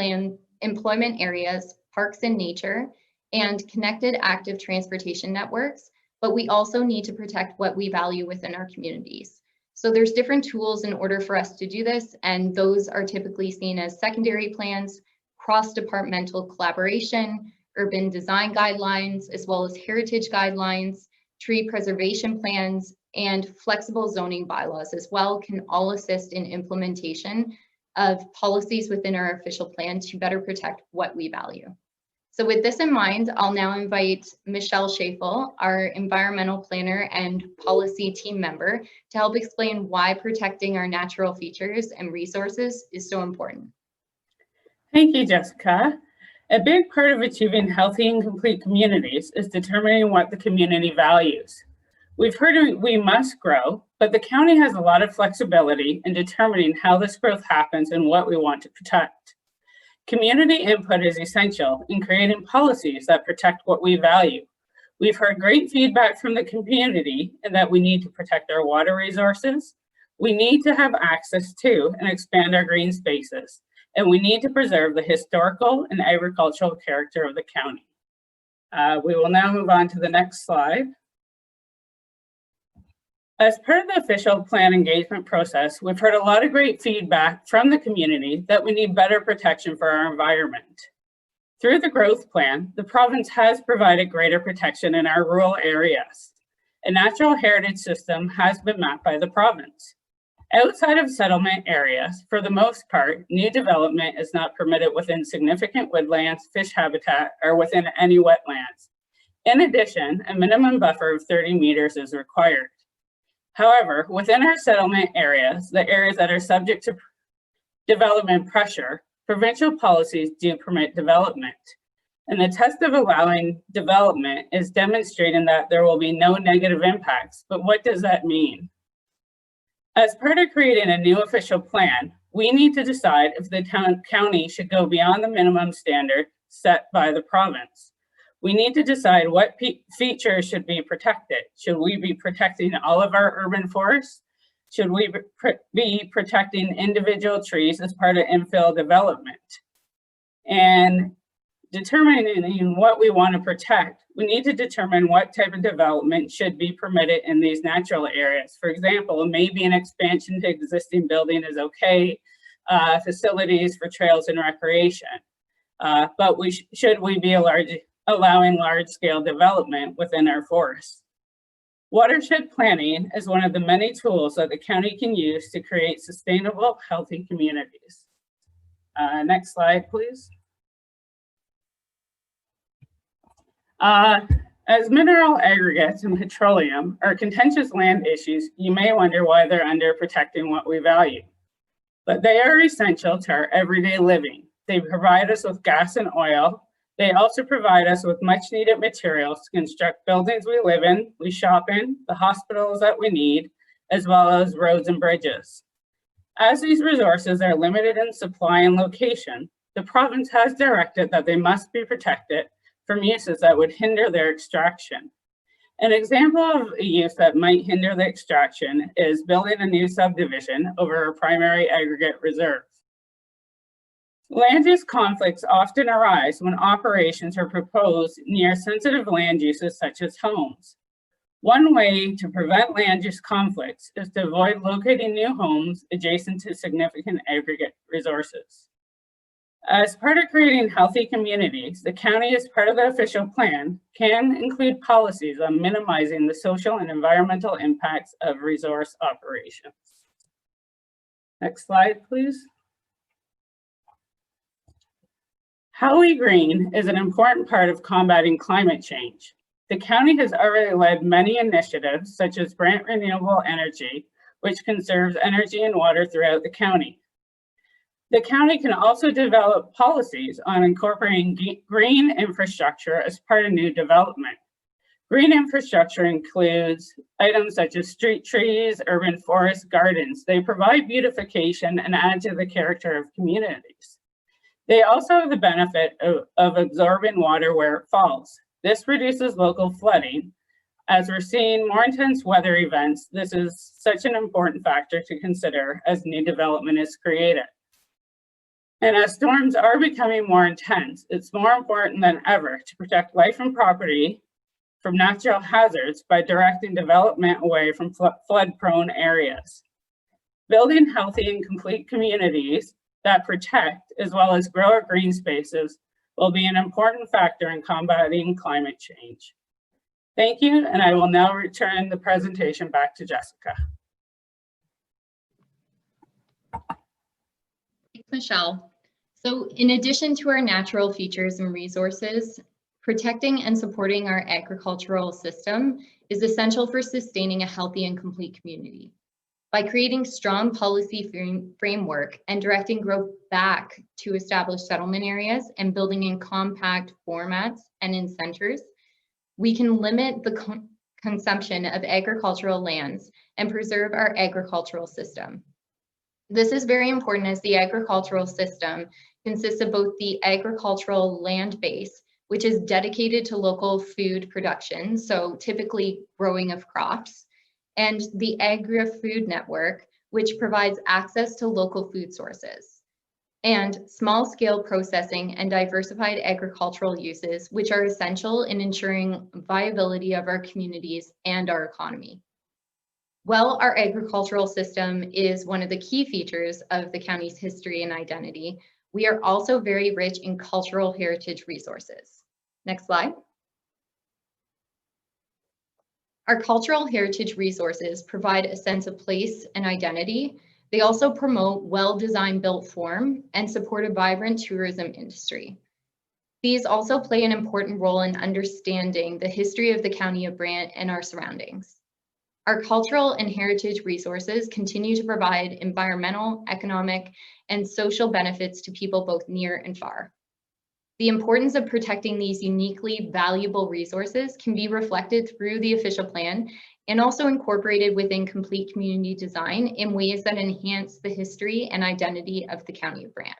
areas, parks and nature, and connected active transportation networks. But we also need to protect what we value within our communities. So there's different tools in order for us to do this, and those are typically seen as secondary plans, cross-departmental collaboration, urban design guidelines, as well as heritage guidelines, tree preservation plans, and flexible zoning bylaws as well can all assist in implementation of policies within our official plan to better protect what we value. So with this in mind, I'll now invite Michelle Schafel, our environmental planner and policy team member, to help explain why protecting our natural features and resources is so important. Thank you, Jessica. A big part of achieving healthy and complete communities is determining what the community values. We've heard we must grow, but the county has a lot of flexibility in determining how this growth happens and what we want to protect. Community input is essential in creating policies that protect what we value. We've heard great feedback from the community in that we need to protect our water resources. We need to have access to and expand our green spaces. And we need to preserve the historical and agricultural character of the county. We will now move on to the next slide. As part of the official plan engagement process, we've heard a lot of great feedback from the community that we need better protection for our environment. Through the growth plan, the province has provided greater protection in our rural areas. A natural heritage system has been mapped by the province. Outside of settlement areas, for the most part, new development is not permitted within significant woodlands, fish habitat, or within any wetlands. In addition, a minimum buffer of 30 meters is required. However, within our settlement areas, the areas that are subject to development pressure, provincial policies do permit development. And the test of allowing development is demonstrating that there will be no negative impacts. But what does that mean? As part of creating a new official plan, we need to decide if the county should go beyond the minimum standard set by the province. We need to decide what features should be protected. Should we be protecting all of our urban forests? Should we be protecting individual trees as part of infill development? And determining what we want to protect, we need to determine what type of development should be permitted in these natural areas. For example, maybe an expansion to existing building is okay, facilities for trails and recreation. But should we be allowing large-scale development within our forests. Watershed planning is one of the many tools that the county can use to create sustainable, healthy communities. Next slide, please. As mineral aggregates and petroleum are contentious land issues, you may wonder why they're under protecting what we value. But they are essential to our everyday living. They provide us with gas and oil. They also provide us with much needed materials to construct buildings we live in, we shop in, the hospitals that we need, as well as roads and bridges. As these resources are limited in supply and location, the province has directed that they must be protected from uses that would hinder their extraction. An example of a use that might hinder the extraction is building a new subdivision over a primary aggregate reserve. Land use conflicts often arise when operations are proposed near sensitive land uses such as homes. One way to prevent land use conflicts is to avoid locating new homes adjacent to significant aggregate resources. As part of creating healthy communities, the county, as part of the official plan, can include policies on minimizing the social and environmental impacts of resource operations. Next slide, please. How we green is an important part of combating climate change. The county has already led many initiatives, such as Brant Renewable Energy, which conserves energy and water throughout the county. The county can also develop policies on incorporating green infrastructure as part of new development. Green infrastructure includes items such as street trees, urban forest gardens. They provide beautification and add to the character of communities. They also have the benefit of absorbing water where it falls. This reduces local flooding. As we're seeing more intense weather events, this is such an important factor to consider as new development is created. And as storms are becoming more intense, it's more important than ever to protect life and property from natural hazards by directing development away from flood-prone areas. Building healthy and complete communities that protect as well as grow our green spaces will be an important factor in combating climate change. Thank you, and I will now return the presentation back to Jessica. Thanks, Michelle. So in addition to our natural features and resources, protecting and supporting our agricultural system is essential for sustaining a healthy and complete community. By creating strong policy framework and directing growth back to established settlement areas and building in compact formats and in centers, we can limit the consumption of agricultural lands and preserve our agricultural system. This is very important as the agricultural system consists of both the agricultural land base, which is dedicated to local food production, so typically growing of crops, and the agri-food network, which provides access to local food sources, and small-scale processing and diversified agricultural uses, which are essential in ensuring viability of our communities and our economy. While our agricultural system is one of the key features of the county's history and identity, we are also very rich in cultural heritage resources. Next slide. Our cultural heritage resources provide a sense of place and identity. They also promote well-designed built form and support a vibrant tourism industry. These also play an important role in understanding the history of the County of Brant and our surroundings. Our cultural and heritage resources continue to provide environmental, economic, and social benefits to people both near and far. The importance of protecting these uniquely valuable resources can be reflected through the official plan and also incorporated within complete community design in ways that enhance the history and identity of the County of Brant.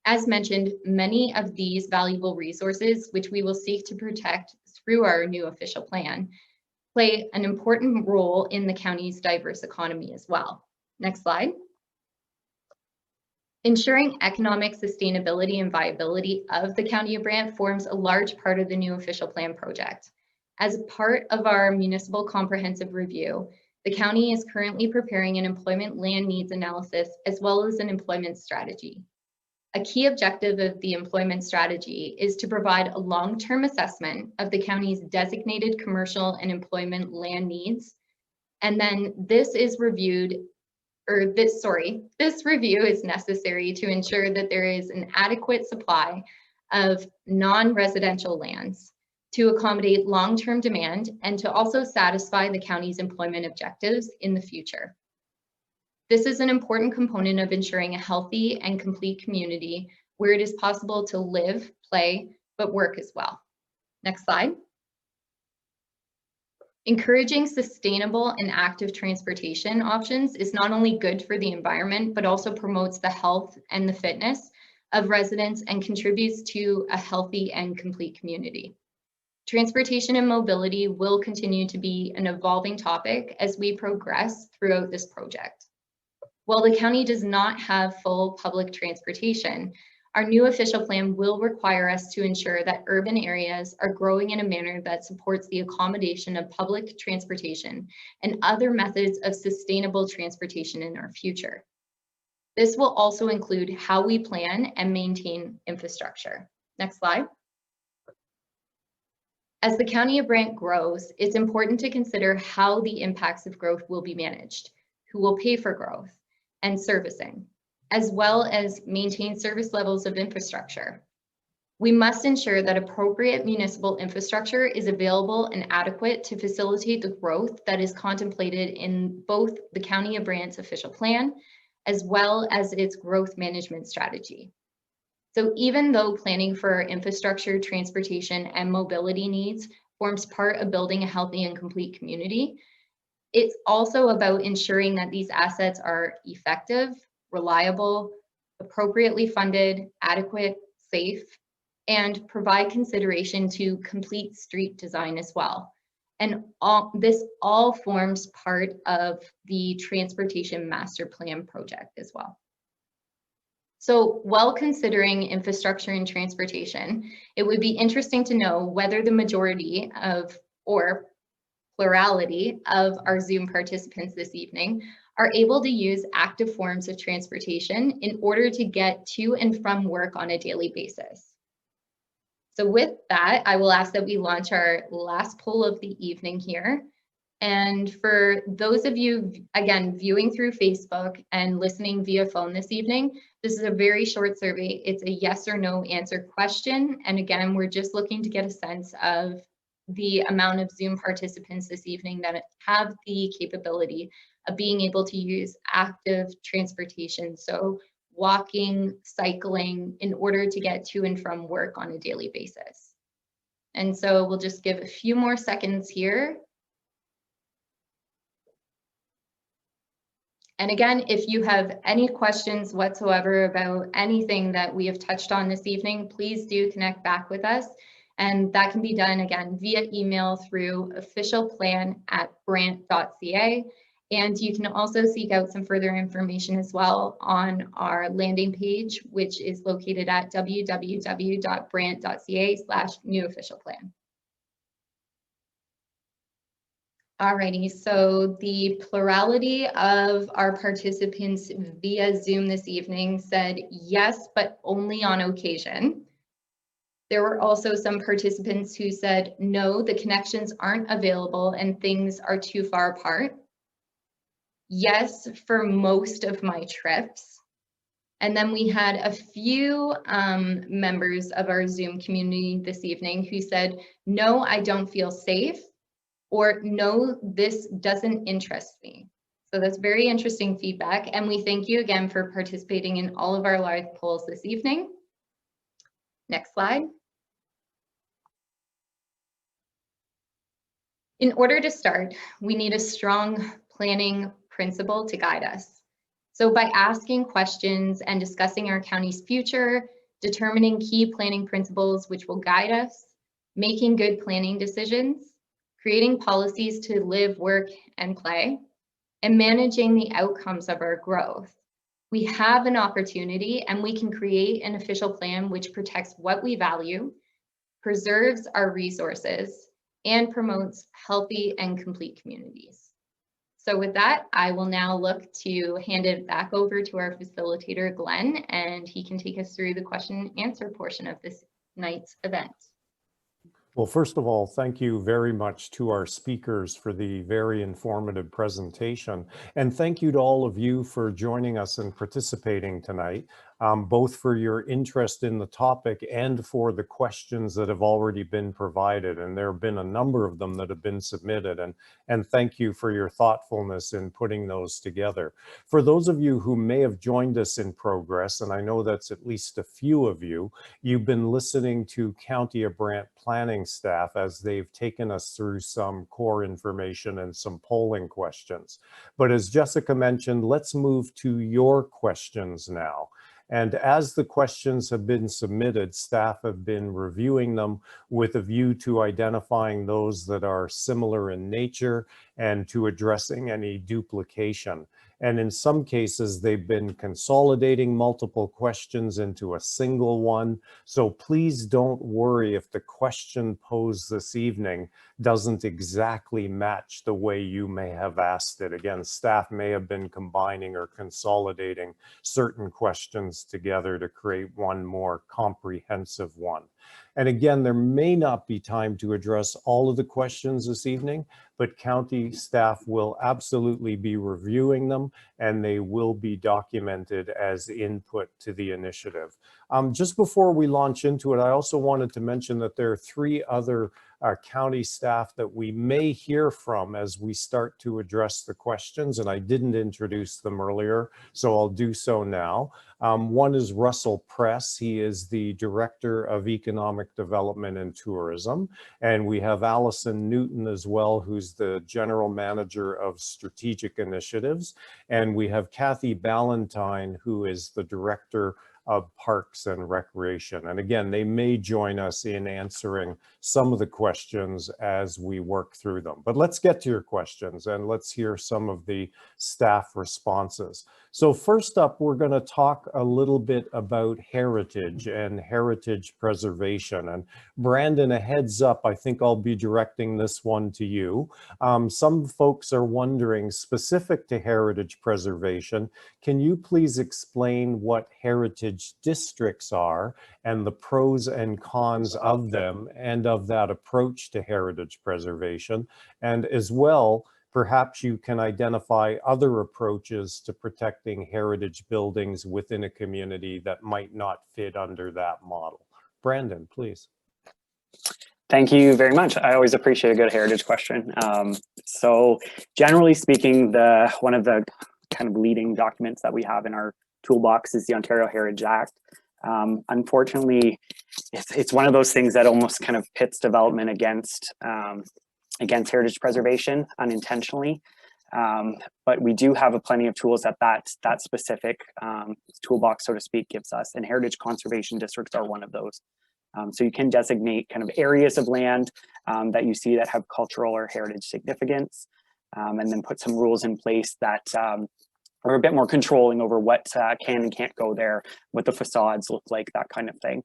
As mentioned, many of these valuable resources, which we will seek to protect through our new official plan, play an important role in the county's diverse economy as well. Next slide. Ensuring economic sustainability and viability of the County of Brant forms a large part of the new official plan project. As part of our municipal comprehensive review, the county is currently preparing an employment land needs analysis as well as an employment strategy. A key objective of the employment strategy is to provide a long-term assessment of the county's designated commercial and employment land needs. And then this review is necessary to ensure that there is an adequate supply of non-residential lands to accommodate long-term demand and to also satisfy the county's employment objectives in the future. This is an important component of ensuring a healthy and complete community where it is possible to live, play, but work as well. Next slide. Encouraging sustainable and active transportation options is not only good for the environment, but also promotes the health and the fitness of residents and contributes to a healthy and complete community. Transportation and mobility will continue to be an evolving topic as we progress throughout this project. While the county does not have full public transportation, our new official plan will require us to ensure that urban areas are growing in a manner that supports the accommodation of public transportation and other methods of sustainable transportation in our future. This will also include how we plan and maintain infrastructure. Next slide. As the County of Brant grows, it's important to consider how the impacts of growth will be managed, who will pay for growth, and servicing, as well as maintain service levels of infrastructure. We must ensure that appropriate municipal infrastructure is available and adequate to facilitate the growth that is contemplated in both the County of Brant's official plan, as well as its growth management strategy. So even though planning for infrastructure, transportation, and mobility needs forms part of building a healthy and complete community, it's also about ensuring that these assets are effective, reliable, appropriately funded, adequate, safe, and provide consideration to complete street design as well. And this all forms part of the Transportation Master Plan project as well. So while considering infrastructure and transportation, it would be interesting to know whether the majority of, or plurality of our Zoom participants this evening are able to use active forms of transportation in order to get to and from work on a daily basis. So with that, I will ask that we launch our last poll of the evening here. And for those of you, again, viewing through Facebook and listening via phone this evening, this is a very short survey. It's a yes or no answer question. And again, we're just looking to get a sense of the amount of Zoom participants this evening that have the capability of being able to use active transportation. So walking, cycling, in order to get to and from work on a daily basis. And so we'll just give a few more seconds here. And again, if you have any questions whatsoever about anything that we have touched on this evening, please do connect back with us. And that can be done again via email through officialplan@brant.ca. And you can also seek out some further information as well on our landing page, which is located at www.brant.ca/newofficialplan. Alrighty, so the plurality of our participants via Zoom this evening said yes, but only on occasion. There were also some participants who said no, the connections aren't available and things are too far apart. Yes, for most of my trips. And then we had a few members of our Zoom community this evening who said, no, I don't feel safe, or no, this doesn't interest me. So that's very interesting feedback. And we thank you again for participating in all of our live polls this evening. Next slide. In order to start, we need a strong planning principle to guide us. So by asking questions and discussing our county's future, determining key planning principles which will guide us, making good planning decisions, creating policies to live, work, and play, and managing the outcomes of our growth, we have an opportunity and we can create an official plan which protects what we value, preserves our resources, and promotes healthy and complete communities. So with that, I will now look to hand it back over to our facilitator, Glenn, and he can take us through the question and answer portion of this night's event. Well, first of all, thank you very much to our speakers for the very informative presentation. And thank you to all of you for joining us and participating tonight, both for your interest in the topic and for the questions that have already been provided. And there have been a number of them that have been submitted. And thank you for your thoughtfulness in putting those together. For those of you who may have joined us in progress, and I know that's at least a few of you, you've been listening to County of Brant planning staff as they've taken us through some core information and some polling questions. But as Jessica mentioned, let's move to your questions now. And as the questions have been submitted, staff have been reviewing them with a view to identifying those that are similar in nature and to addressing any duplication. And in some cases, they've been consolidating multiple questions into a single one. So please don't worry if the question posed this evening doesn't exactly match the way you may have asked it. Again, staff may have been combining or consolidating certain questions together to create one more comprehensive one. And again, there may not be time to address all of the questions this evening, but county staff will absolutely be reviewing them and they will be documented as input to the initiative. Just before we launch into it, I also wanted to mention that there are 3 other county staff that we may hear from as we start to address the questions, and I didn't introduce them earlier, so I'll do so now. One is Russell Press. He is the Director of Economic Development and Tourism. And we have Allison Newton as well, who's the General Manager of Strategic Initiatives. And we have Kathy Ballantyne, who is the Director of Parks and Recreation. And again, they may join us in answering some of the questions as we work through them. But let's get to your questions and let's hear some of the staff responses. So first up, we're going to talk a little bit about heritage and heritage preservation. And Brandon, a heads up, I think I'll be directing this one to you. Some folks are wondering, specific to heritage preservation, can you please explain what heritage districts are and the pros and cons of them and of that approach to heritage preservation? And as well, perhaps you can identify other approaches to protecting heritage buildings within a community that might not fit under that model. Brandon, please. Thank you very much. I always appreciate a good heritage question. So generally speaking, one of the kind of leading documents that we have in our toolbox is the Ontario Heritage Act. Unfortunately, it's one of those things that almost kind of pits development against heritage preservation unintentionally. But we do have plenty of tools that specific toolbox, so to speak, gives us, and heritage conservation districts are one of those. So you can designate kind of areas of land that you see that have cultural or heritage significance, and then put some rules in place that are a bit more controlling over what can and can't go there, what the facades look like, that kind of thing.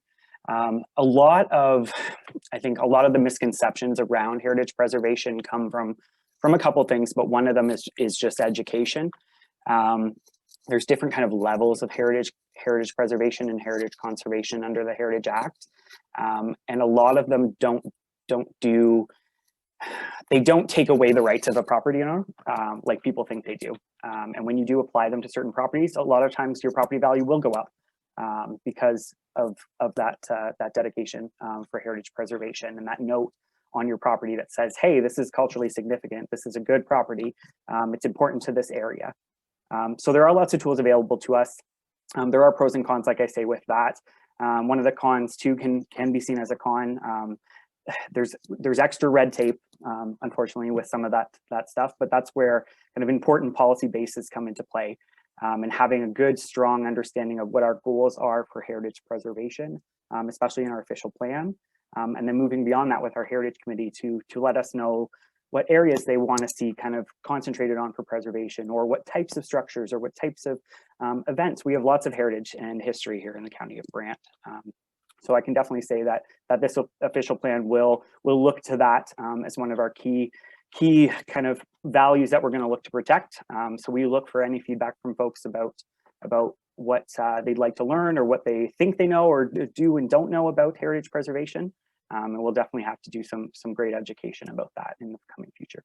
I think a lot of the misconceptions around heritage preservation come from a couple things, but one of them is just education. There's different kind of levels of heritage preservation and heritage conservation under the Heritage Act, and a lot of them don't take away the rights of a property owner like people think they do. And when you do apply them to certain properties, a lot of times your property value will go up because of that dedication for heritage preservation and that note on your property that says, hey, this is culturally significant, this is a good property, it's important to this area. So there are lots of tools available to us. There are pros and cons, like I say, with that. One of the cons too can be seen as a con. There's extra red tape, unfortunately, with some of that stuff, but that's where kind of important policy bases come into play, and having a good, strong understanding of what our goals are for heritage preservation, especially in our official plan, and then moving beyond that with our heritage committee to let us know what areas they want to see kind of concentrated on for preservation, or what types of structures or what types of events. We have lots of heritage and history here in the county of Brant. So I can definitely say that this official plan will look to that as one of our key key kind of values that we're going to look to protect. So we look for any feedback from folks about what they'd like to learn, or what they think they know or do and don't know about heritage preservation. And we'll definitely have to do some great education about that in the coming future.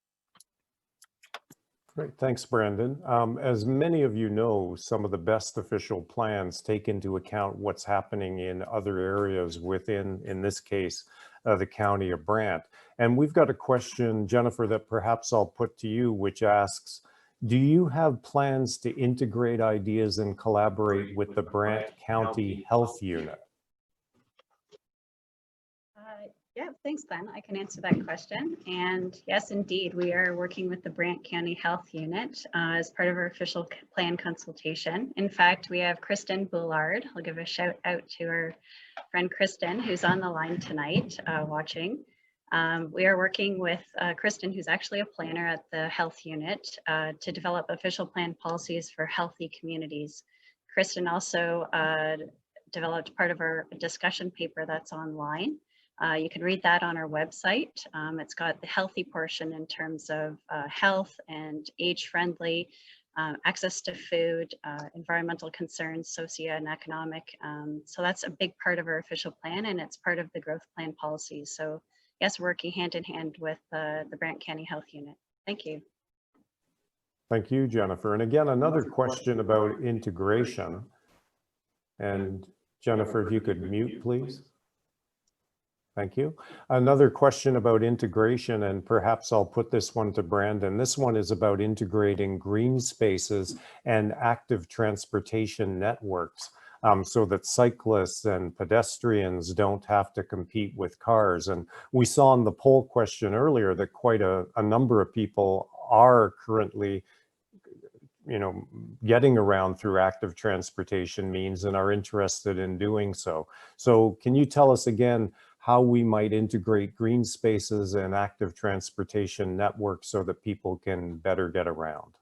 Great, thanks, Brandon. As many of you know, some of the best official plans take into account what's happening in other areas within, in this case, the County of Brant. And we've got a question, Jennifer, that perhaps I'll put to you, which asks, do you have plans to integrate ideas and collaborate with the Brant County Health Unit? Yeah, thanks, Glenn. I can answer that question. And yes, indeed, we are working with the Brant County Health Unit as part of our official plan consultation. In fact, we have Kristen Bullard. I'll give a shout out to our friend Kristen, who's on the line tonight watching. We are working with Kristen, who's actually a planner at the health unit, to develop official plan policies for healthy communities. Kristen also developed part of our discussion paper that's online. You can read that on our website. It's got the healthy portion in terms of health and age-friendly, access to food, environmental concerns, socio and economic. So that's a big part of our official plan, and it's part of the growth plan policies. So yes, working hand in hand with the Brant County Health Unit. Thank you. Thank you, Jennifer. And again, another question about integration. And Jennifer, if you could mute, please. Thank you. Another question about integration, and perhaps I'll put this one to Brandon. This one is about integrating green spaces and active transportation networks so that cyclists and pedestrians don't have to compete with cars. And we saw in the poll question earlier that quite a number of people are currently getting around through active transportation means and are interested in doing so. So can you tell us again how we might integrate green spaces and active transportation networks so that people can better get around?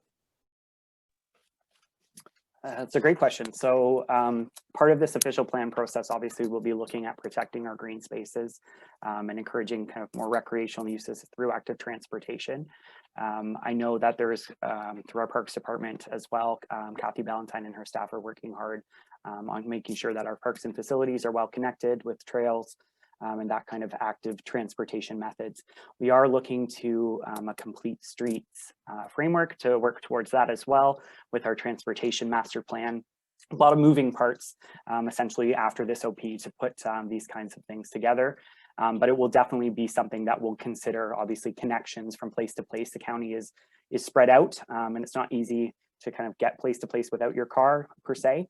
That's a great question. So part of this official plan process, obviously, we'll be looking at protecting our green spaces and encouraging kind of more recreational uses through active transportation. I know that there is, through our Parks Department as well, Kathy Ballantyne and her staff are working hard on making sure that our parks and facilities are well connected with trails, and that kind of active transportation methods. We are looking to a complete streets framework to work towards that as well with our transportation master plan. A lot of moving parts essentially after this OP to put these kinds of things together. But it will definitely be something that we'll consider. Obviously, connections from place to place. The county is spread out, and it's not easy to kind of get place to place without your car per se.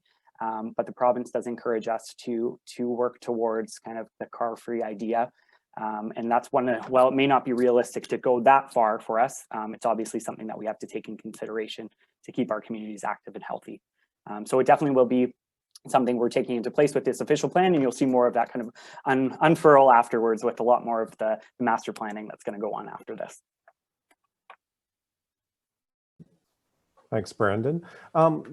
But the province does encourage us to work towards kind of the car-free idea. And that's one of, well, it may not be realistic to go that far for us. It's obviously something that we have to take in consideration to keep our communities active and healthy. So it definitely will be something we're taking into place with this official plan, and you'll see more of that kind of unfurl afterwards with a lot more of the master planning that's going to go on after this. Thanks, Brandon.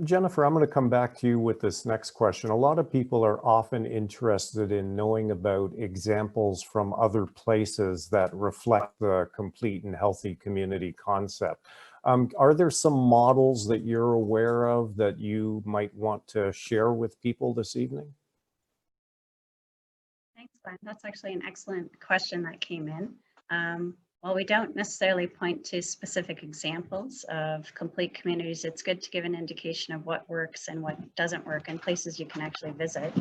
Jennifer, I'm going to come back to you with this next question. A lot of people are often interested in knowing about examples from other places that reflect the complete and healthy community concept. Are there some models that you're aware of that you might want to share with people this evening? Thanks, Glenn. That's actually an excellent question that came in. While we don't necessarily point to specific examples of complete communities, it's good to give an indication of what works and what doesn't work and places you can actually visit.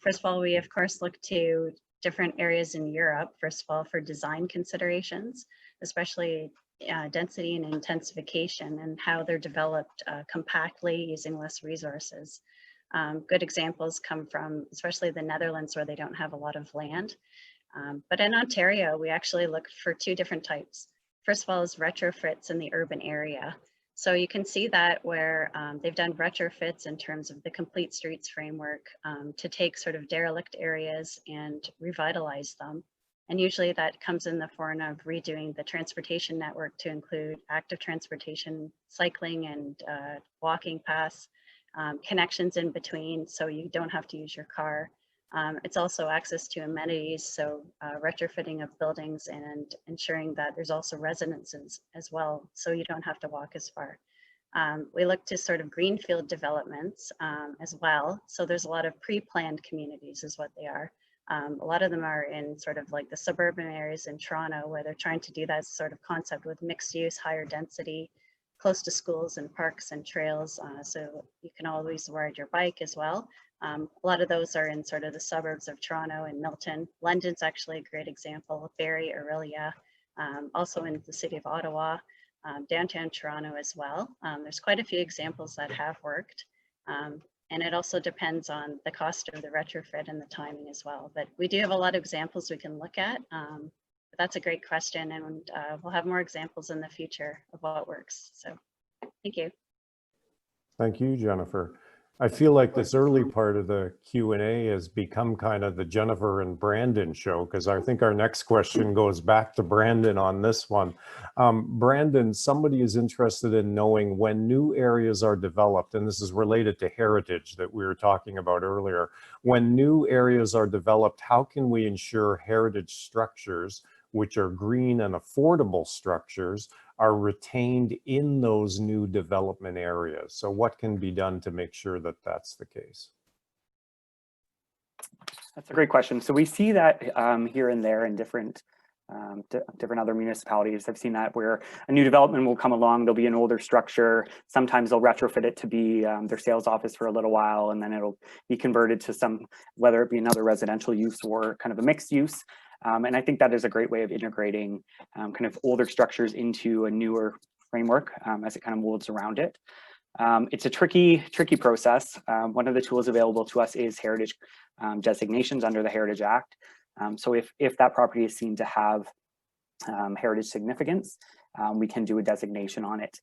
First of all, we of course look to different areas in Europe, first of all, for design considerations, especially density and intensification and how they're developed compactly using less resources. Good examples come from especially the Netherlands, where they don't have a lot of land. But in Ontario, we actually look for two different types. First of all is retrofits in the urban area. So you can see that where they've done retrofits in terms of the complete streets framework to take sort of derelict areas and revitalize them. And usually that comes in the form of redoing the transportation network to include active transportation, cycling and walking paths, connections in between so you don't have to use your car. It's also access to amenities, so retrofitting of buildings and ensuring that there's also residences as well, so you don't have to walk as far. We look to sort of greenfield developments as well. So there's a lot of pre-planned communities is what they are. A lot of them are in sort of like the suburban areas in Toronto, where they're trying to do that sort of concept with mixed use, higher density, close to schools and parks and trails. So you can always ride your bike as well. A lot of those are in sort of the suburbs of Toronto and Milton. London's actually a great example, Barrie, Orillia, also in the city of Ottawa. Downtown Toronto as well. There's quite a few examples that have worked. And it also depends on the cost of the retrofit and the timing as well. But we do have a lot of examples we can look at. But that's a great question, and we'll have more examples in the future of what works. So thank you. Thank you, Jennifer. I feel like this early part of the Q&A has become kind of the Jennifer and Brandon show, because I think our next question goes back to Brandon on this one. Brandon, somebody is interested in knowing when new areas are developed, and this is related to heritage that we were talking about earlier. When new areas are developed, how can we ensure heritage structures, which are green and affordable structures, are retained in those new development areas? So what can be done to make sure that that's the case? That's a great question. So we see that here and there in different other municipalities. I've seen that where a new development will come along, there'll be an older structure. Sometimes they'll retrofit it to be their sales office for a little while, and then it'll be converted to some, whether it be another residential use or kind of a mixed use. And I think that is a great way of integrating kind of older structures into a newer framework as it kind of molds around it. It's a tricky process. One of the tools available to us is heritage designations under the Heritage Act. So if that property is seen to have heritage significance, we can do a designation on it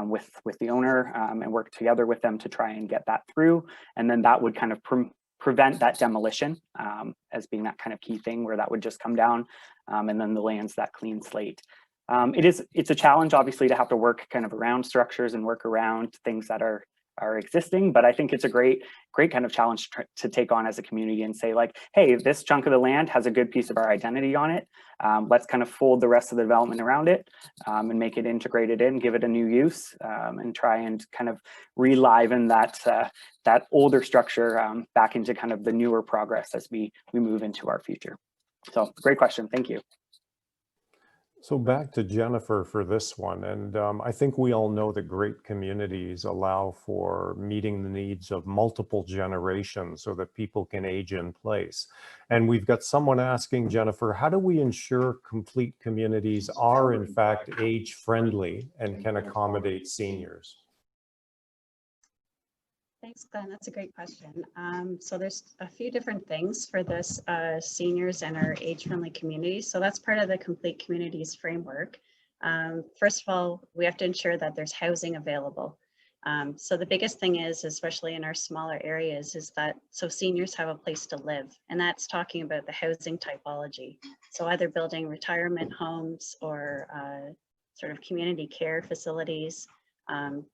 with the owner and work together with them to try and get that through. And then that would kind of prevent that demolition as being that kind of key thing where that would just come down and then the land's that clean slate. It's a challenge, obviously, to have to work kind of around structures and work around things that are existing, but I think it's a great kind of challenge to take on as a community and say, like, hey, this chunk of the land has a good piece of our identity on it. Let's kind of fold the rest of the development around it and make it integrated in, give it a new use, and try and kind of reliven that older structure back into kind of the newer progress as we move into our future. So great question. Thank you. So back to Jennifer for this one. And I think we all know that great communities allow for meeting the needs of multiple generations so that people can age in place. And we've got someone asking, Jennifer, how do we ensure complete communities are in fact age friendly and can accommodate seniors? Thanks, Glenn. That's a great question. So there's a few different things for this seniors and our age-friendly communities. So that's part of the Complete Communities framework. First of all, we have to ensure that there's housing available. So the biggest thing is, especially in our smaller areas, is that so seniors have a place to live, and that's talking about the housing typology. So either building retirement homes or sort of community care facilities.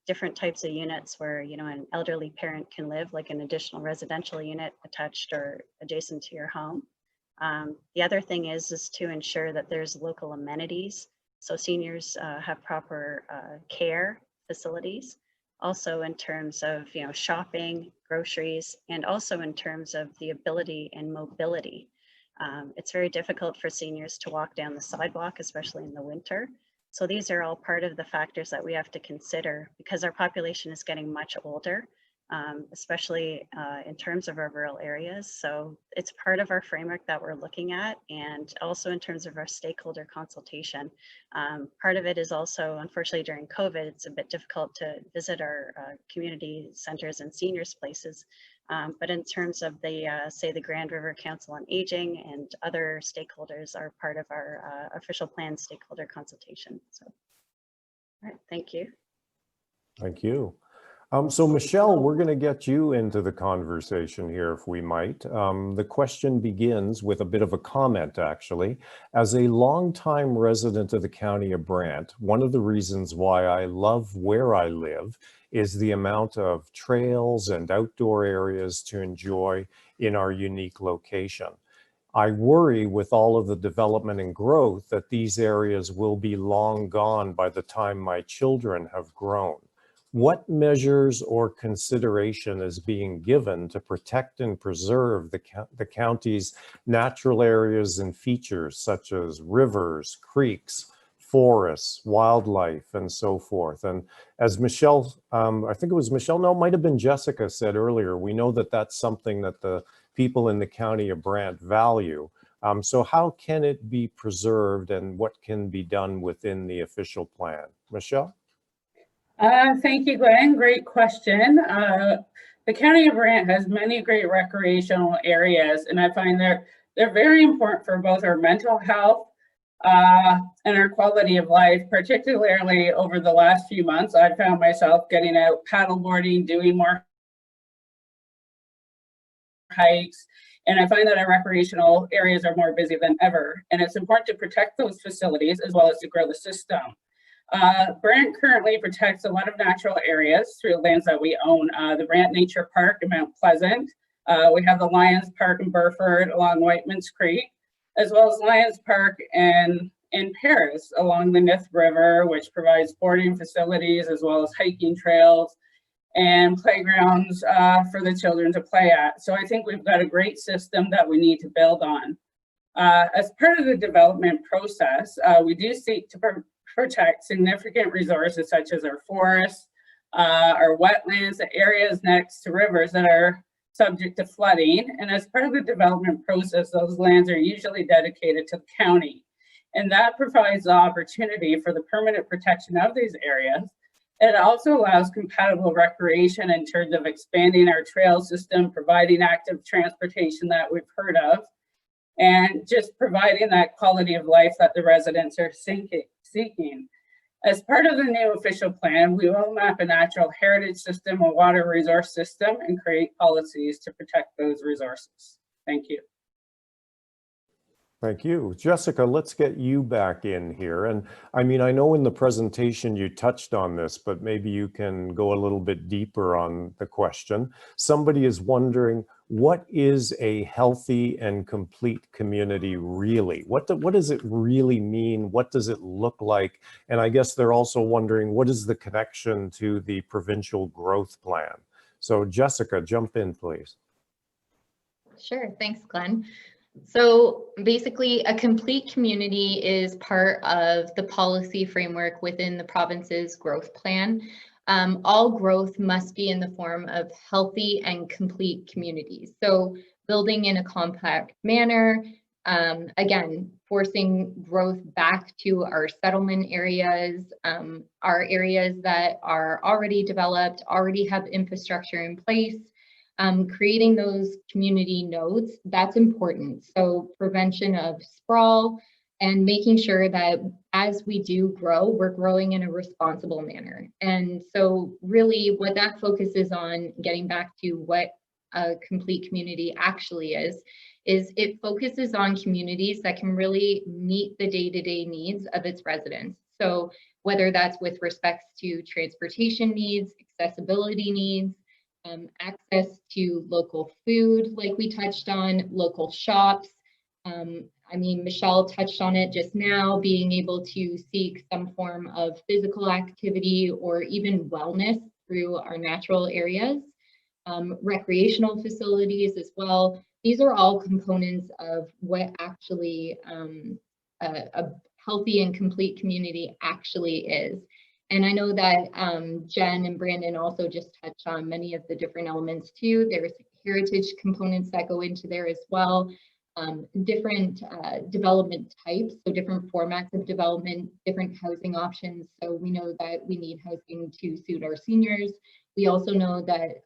Different types of units where, you know, an elderly parent can live, like an additional residential unit attached or adjacent to your home. The other thing is to ensure that there's local amenities. So seniors have proper care facilities, also in terms of, you know, shopping, groceries, and also in terms of the ability and mobility. It's very difficult for seniors to walk down the sidewalk, especially in the winter. So these are all part of the factors that we have to consider because our population is getting much older, especially in terms of our rural areas. So it's part of our framework that we're looking at, and also in terms of our stakeholder consultation. Part of it is also, unfortunately, during COVID, it's a bit difficult to visit our community centers and seniors places. But in terms of the, say, the Grand River Council on Aging and other stakeholders are part of our official plan stakeholder consultation. So, all right, thank you. Thank you. So Michelle, we're going to get you into the conversation here, if we might. The question begins with a bit of a comment, actually. As a longtime resident of the county of Brant, one of the reasons why I love where I live is the amount of trails and outdoor areas to enjoy in our unique location. I worry with all of the development and growth that these areas will be long gone by the time my children have grown. What measures or consideration is being given to protect and preserve the county's natural areas and features such as rivers, creeks, forests, wildlife, and so forth? And as Michelle, I think it was Michelle, no, it might have been Jessica said earlier, we know that that's something that the people in the county of Brant value. So how can it be preserved and what can be done within the official plan? Michelle? Thank you, Glenn. Great question. The County of Brant has many great recreational areas, and I find they're very important for both our mental health and our quality of life. Particularly over the last few months, I've found myself getting out paddleboarding, doing more hikes, and I find that our recreational areas are more busy than ever, and it's important to protect those facilities as well as to grow the system. Brant currently protects a lot of natural areas through lands that we own. The Brant Nature Park in Mount Pleasant. We have the Lions Park in Burford along Whiteman's Creek, as well as Lions Park in Paris along the Nith River, which provides boarding facilities as well as hiking trails and playgrounds for the children to play at. So I think we've got a great system that we need to build on. As part of the development process, we do seek to protect significant resources such as our forests, our wetlands, the areas next to rivers that are subject to flooding. And as part of the development process, those lands are usually dedicated to the county. And that provides the opportunity for the permanent protection of these areas. It also allows compatible recreation in terms of expanding our trail system, providing active transportation that we've heard of, and just providing that quality of life that the residents are seeking. As part of the new official plan, we will map a natural heritage system, a water resource system, and create policies to protect those resources. Thank you. Thank you. Jessica, let's get you back in here. And I mean, I know in the presentation you touched on this, but maybe you can go a little bit deeper on the question. Somebody is wondering, what is a healthy and complete community really? What does it really mean? What does it look like? And I guess they're also wondering, what is the connection to the provincial growth plan? So Jessica, jump in, please. Sure, thanks, Glenn. So basically, a complete community is part of the policy framework within the province's growth plan. All growth must be in the form of healthy and complete communities. So building in a compact manner, again, forcing growth back to our settlement areas, our areas that are already developed, already have infrastructure in place. Creating those community nodes, that's important. So prevention of sprawl and making sure that as we do grow, we're growing in a responsible manner. And so really what that focuses on, getting back to what a complete community actually is it focuses on communities that can really meet the day-to-day needs of its residents. So whether that's with respect to transportation needs, accessibility needs, access to local food, like we touched on, local shops. I mean, Michelle touched on it just now, being able to seek some form of physical activity or even wellness through our natural areas, recreational facilities as well. These are all components of what actually a healthy and complete community actually is. And I know that Jen and Brandon also just touched on many of the different elements too. There's heritage components that go into there as well. Different development types, so different formats of development, different housing options. So we know that we need housing to suit our seniors. We also know that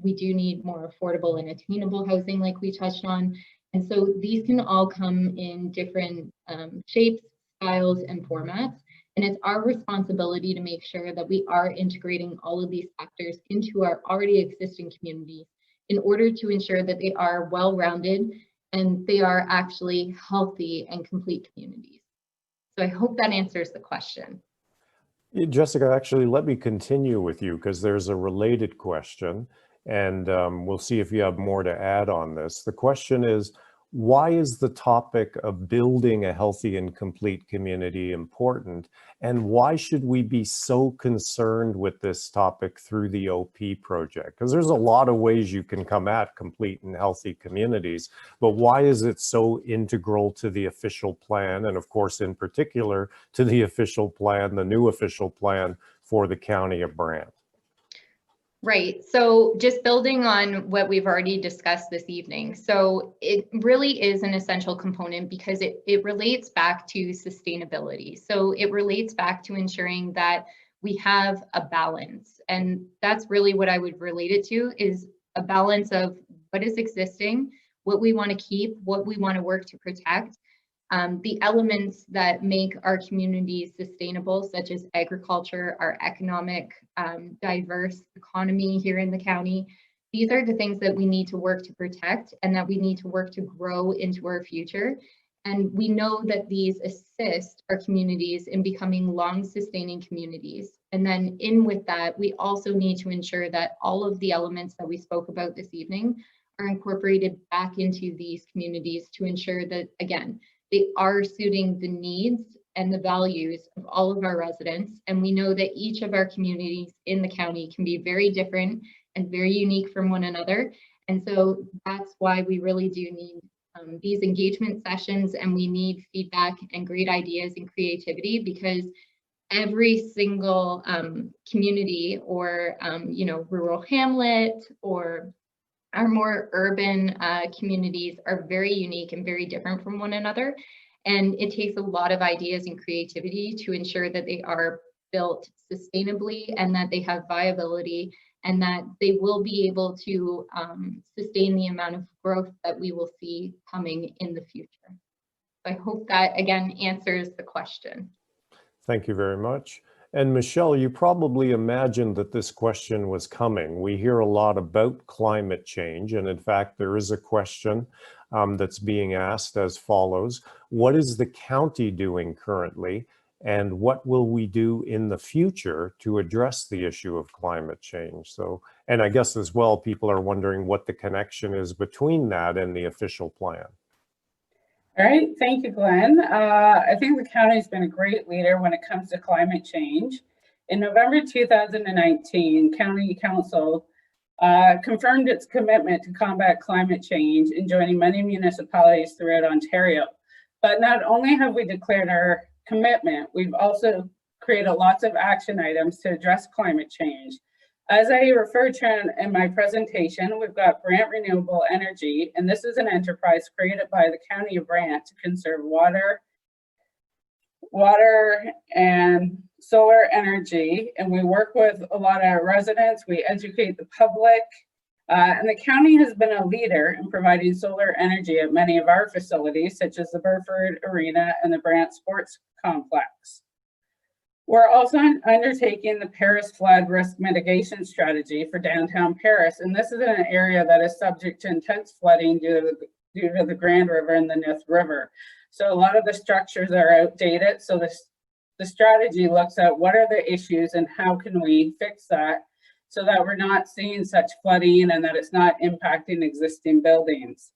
we do need more affordable and attainable housing like we touched on. And so these can all come in different shapes, styles, and formats. And it's our responsibility to make sure that we are integrating all of these factors into our already existing community in order to ensure that they are well-rounded and they are actually healthy and complete communities. So I hope that answers the question. Jessica, actually, let me continue with you because there's a related question, and we'll see if you have more to add on this. The question is, why is the topic of building a healthy and complete community important? And why should we be so concerned with this topic through the OP project? Because there's a lot of ways you can come at complete and healthy communities, but why is it so integral to the official plan? And of course, in particular, to the official plan, the new official plan for the County of Brant? Right. So just building on what we've already discussed this evening. So it really is an essential component because it relates back to sustainability. So it relates back to ensuring that we have a balance. And that's really what I would relate it to, is a balance of what is existing, what we want to keep, what we want to work to protect, the elements that make our communities sustainable, such as agriculture, our economic, diverse economy here in the county. These are the things that we need to work to protect and that we need to work to grow into our future. And we know that these assist our communities in becoming long-sustaining communities. And then in with that, we also need to ensure that all of the elements that we spoke about this evening are incorporated back into these communities to ensure that, again, they are suiting the needs and the values of all of our residents. And we know that each of our communities in the county can be very different and very unique from one another. And so that's why we really do need these engagement sessions, and we need feedback and great ideas and creativity, because every single community or rural hamlet or our more urban communities are very unique and very different from one another. And it takes a lot of ideas and creativity to ensure that they are built sustainably and that they have viability and that they will be able to sustain the amount of growth that we will see coming in the future. So I hope that, again, answers the question. Thank you very much. And Michelle, you probably imagined that this question was coming. We hear a lot about climate change, and in fact, there is a question that's being asked as follows. What is the county doing currently, and what will we do in the future to address the issue of climate change? So, and I guess as well, people are wondering what the connection is between that and the official plan. All right, thank you, Glenn. I think the county's been a great leader when it comes to climate change. In November 2019, County Council confirmed its commitment to combat climate change in joining many municipalities throughout Ontario. But not only have we declared our commitment, we've also created lots of action items to address climate change. As I referred to in my presentation, we've got Brant Renewable Energy, and this is an enterprise created by the County of Brant to conserve water and solar energy. And we work with a lot of residents, we educate the public, and the county has been a leader in providing solar energy at many of our facilities, such as the Burford Arena and the Brant Sports Complex. We're also undertaking the Paris flood risk mitigation strategy for downtown Paris, and this is an area that is subject to intense flooding due to the Grand River and the Nith River. So a lot of the structures are outdated, so the strategy looks at what are the issues and how can we fix that so that we're not seeing such flooding and that it's not impacting existing buildings.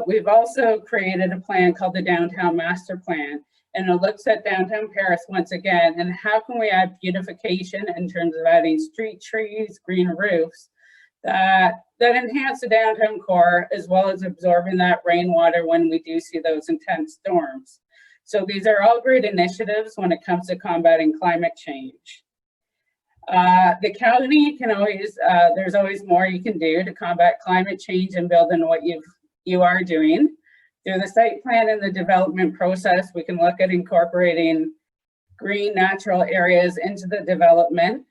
We've also created a plan called the Downtown Master Plan, and it looks at downtown Paris once again, and how can we add beautification in terms of adding street trees, green roofs that enhance the downtown core, as well as absorbing that rainwater when we do see those intense storms. So these are all great initiatives when it comes to combating climate change. The county can always, there's always more you can do to combat climate change and build on what you are doing. Through the site plan and the development process, we can look at incorporating green natural areas into the development.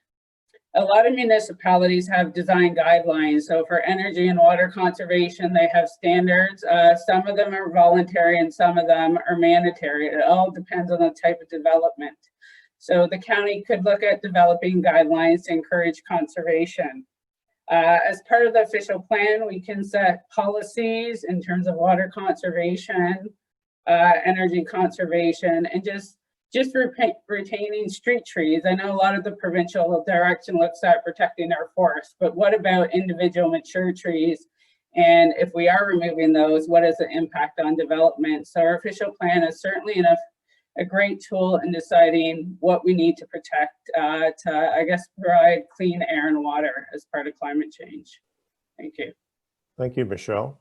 A lot of municipalities have design guidelines. So for energy and water conservation, they have standards. Some of them are voluntary and some of them are mandatory. It all depends on the type of development. So the county could look at developing guidelines to encourage conservation. As part of the official plan, we can set policies in terms of water conservation, energy conservation, and just just retaining street trees. I know a lot of the provincial direction looks at protecting our forests, but what about individual mature trees? And if we are removing those, what is the impact on development? So our official plan is certainly a great tool in deciding what we need to protect to, I guess, provide clean air and water as part of climate change. Thank you. Thank you, Michelle.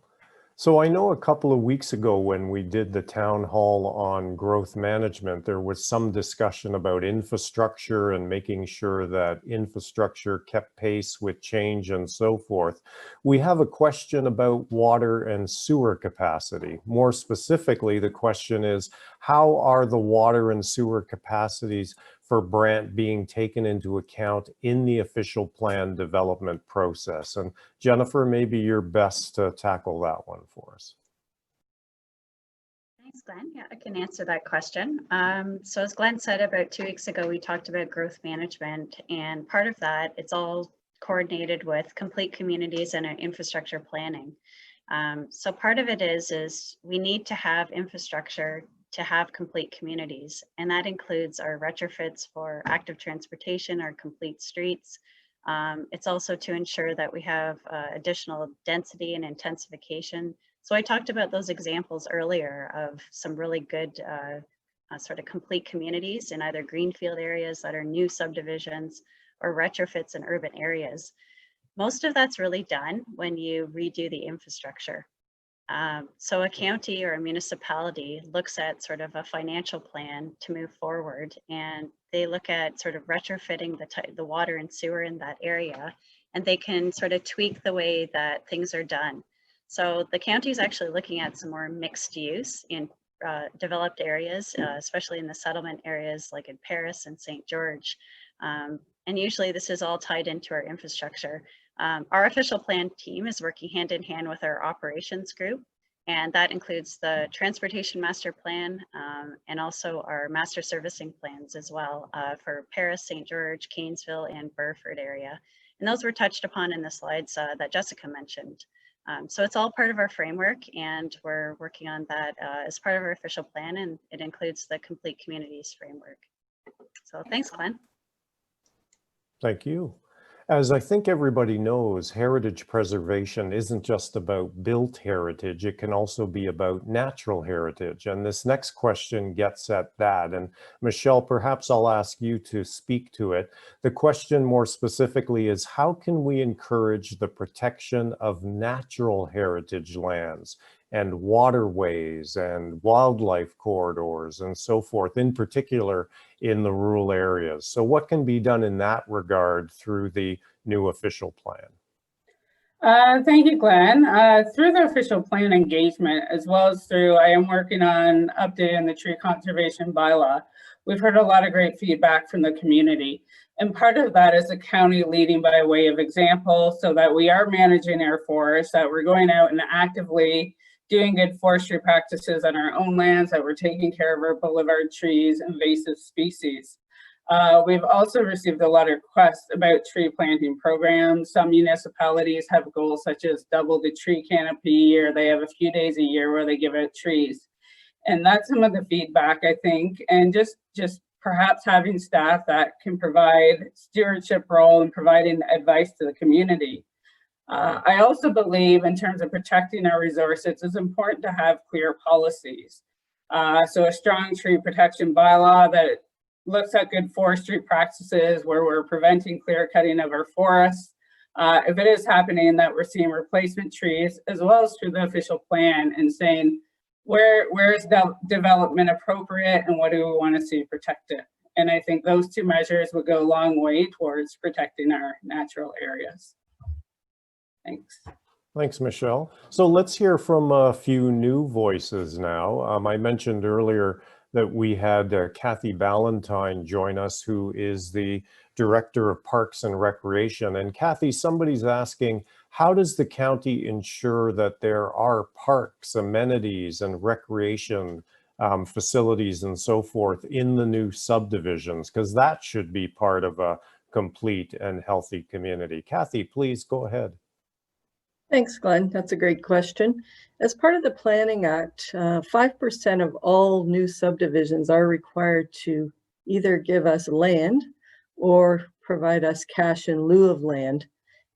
So I know a couple of weeks ago when we did the town hall on growth management, there was some discussion about infrastructure and making sure that infrastructure kept pace with change and so forth. We have a question about water and sewer capacity. More specifically, the question is, how are the water and sewer capacities for Brant being taken into account in the official plan development process? And Jennifer, maybe you're best to tackle that one for us. Thanks, Glenn. Yeah, I can answer that question. So as Glenn said, about 2 weeks ago, we talked about growth management, and part of that, it's all coordinated with complete communities and infrastructure planning. So part of it is we need to have infrastructure to have complete communities, and that includes our retrofits for active transportation, our complete streets. It's also to ensure that we have additional density and intensification. So I talked about those examples earlier of some really good sort of complete communities in either greenfield areas that are new subdivisions or retrofits in urban areas. Most of that's really done when you redo the infrastructure. So a county or a municipality looks at sort of a financial plan to move forward, and they look at sort of retrofitting the water and sewer in that area, and they can sort of tweak the way that things are done. So the county is actually looking at some more mixed use in developed areas, especially in the settlement areas like in Paris and St. George. And usually this is all tied into our infrastructure. Our official plan team is working hand in hand with our operations group, and that includes the transportation master plan and also our master servicing plans as well for Paris, St. George, Cairnsville, and Burford area. And those were touched upon in the slides that Jessica mentioned. So it's all part of our framework, and we're working on that as part of our official plan, and it includes the complete communities framework. So thanks, Glenn. Thank you. As I think everybody knows, heritage preservation isn't just about built heritage, it can also be about natural heritage. And this next question gets at that. And Michelle, perhaps I'll ask you to speak to it. The question more specifically is, how can we encourage the protection of natural heritage lands and waterways and wildlife corridors and so forth, in particular in the rural areas? So what can be done in that regard through the new official plan? Thank you, Glenn. Through the official plan engagement, as well as through, I am working on updating the tree conservation bylaw. We've heard a lot of great feedback from the community. And part of that is the county leading by way of example, so that we are managing our forests, that we're going out and actively doing good forestry practices on our own lands, that we're taking care of our boulevard trees, invasive species. We've also received a lot of requests about tree planting programs. Some municipalities have goals such as double the tree canopy, or they have a few days a year where they give out trees. And that's some of the feedback, I think, and just perhaps having staff that can provide stewardship role and providing advice to the community. I also believe in terms of protecting our resources, it's important to have clear policies. So a strong tree protection bylaw that looks at good forestry practices where we're preventing clear cutting of our forests. If it is happening, that we're seeing replacement trees, as well as through the official plan, and saying where is development appropriate and what do we want to see protected. And I think those two measures would go a long way towards protecting our natural areas. Thanks. Thanks, Michelle. So let's hear from a few new voices now. I mentioned earlier that we had Kathy Ballantyne join us, who is the Director of Parks and Recreation. And Kathy, somebody's asking, how does the county ensure that there are parks, amenities, and recreation facilities and so forth in the new subdivisions? Because that should be part of a complete and healthy community. Kathy, please go ahead. Thanks, Glenn. That's a great question. As part of the Planning Act, 5% of all new subdivisions are required to either give us land or provide us cash in lieu of land.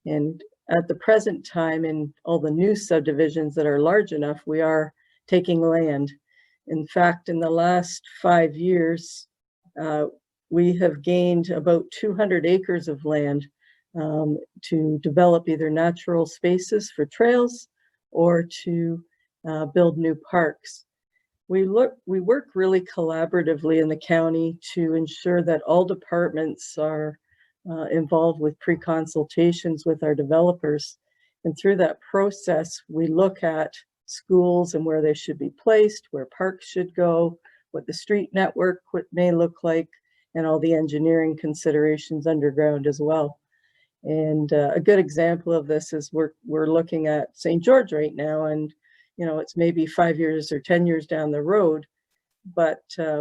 And at the present time, in all the new subdivisions that are large enough, we are taking land. In fact, in the last 5 years, we have gained about 200 acres of land to develop either natural spaces for trails or to build new parks. We work really collaboratively in the county to ensure that all departments are involved with pre-consultations with our developers. And through that process, we look at schools and where they should be placed, where parks should go, what the street network may look like, and all the engineering considerations underground as well. And a good example of this is we're looking at St. George right now, and it's maybe 5 years or 10 years down the road, but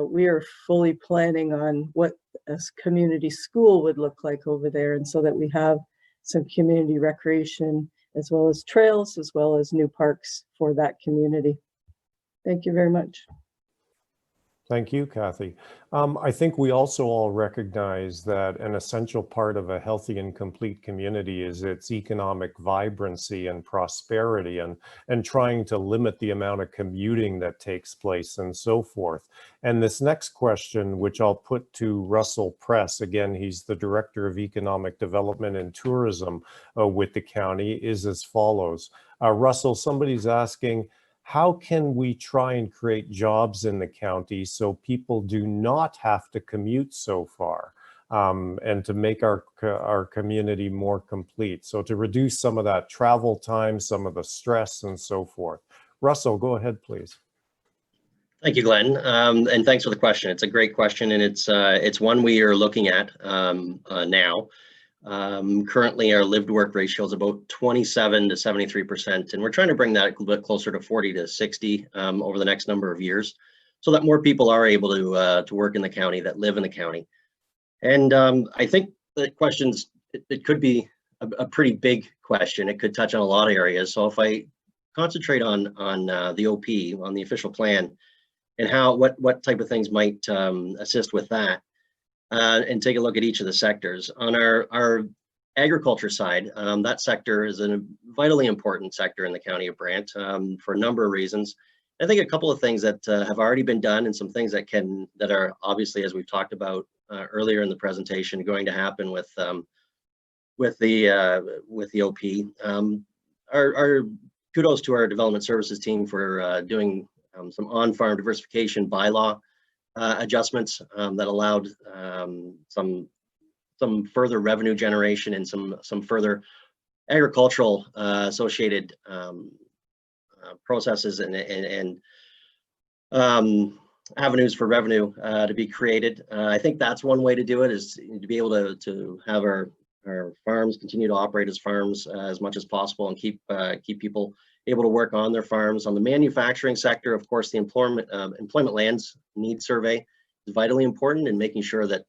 we are fully planning on what a community school would look like over there, and so that we have some community recreation as well as trails, as well as new parks for that community. Thank you very much. Thank you, Kathy. I think we also all recognize that an essential part of a healthy and complete community is its economic vibrancy and prosperity, and trying to limit the amount of commuting that takes place and so forth. And this next question, which I'll put to Russell Press, again, he's the Director of Economic Development and Tourism with the county, is as follows. Russell, somebody's asking, how can we try and create jobs in the county so people do not have to commute so far, and to make our community more complete? So to reduce some of that travel time, some of the stress and so forth. Russell, go ahead, please. Thank you, Glenn, and thanks for the question. It's a great question, and it's one we are looking at now. Currently, our lived work ratio is about 27 to 73%, and we're trying to bring that a little bit closer to 40 to 60 over the next number of years, so that more people are able to work in the county, that live in the county. And I think the questions, it could be a pretty big question. It could touch on a lot of areas. So if I concentrate on the OP, on the official plan, and what type of things might assist with that. And take a look at each of the sectors. On our agriculture side, that sector is a vitally important sector in the county of Brant for a number of reasons. I think a couple of things that have already been done, and some things that are obviously, as we've talked about earlier in the presentation, going to happen with the OP. Our kudos to our development services team for doing some on-farm diversification bylaw adjustments that allowed some further revenue generation and some further agricultural associated processes and avenues for revenue to be created. I think that's one way to do it, is to be able to have our farms continue to operate as farms as much as possible, and keep people able to work on their farms. On the manufacturing sector, of course, the employment lands need survey is vitally important in making sure that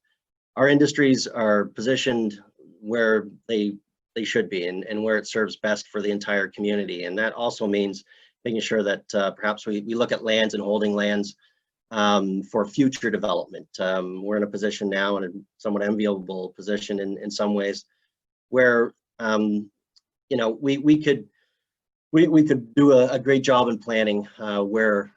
our industries are positioned where they should be, and where it serves best for the entire community. And that also means making sure that perhaps we look at lands and holding lands for future development. We're in a position now, in a somewhat enviable position in some ways, where we could do a great job in planning where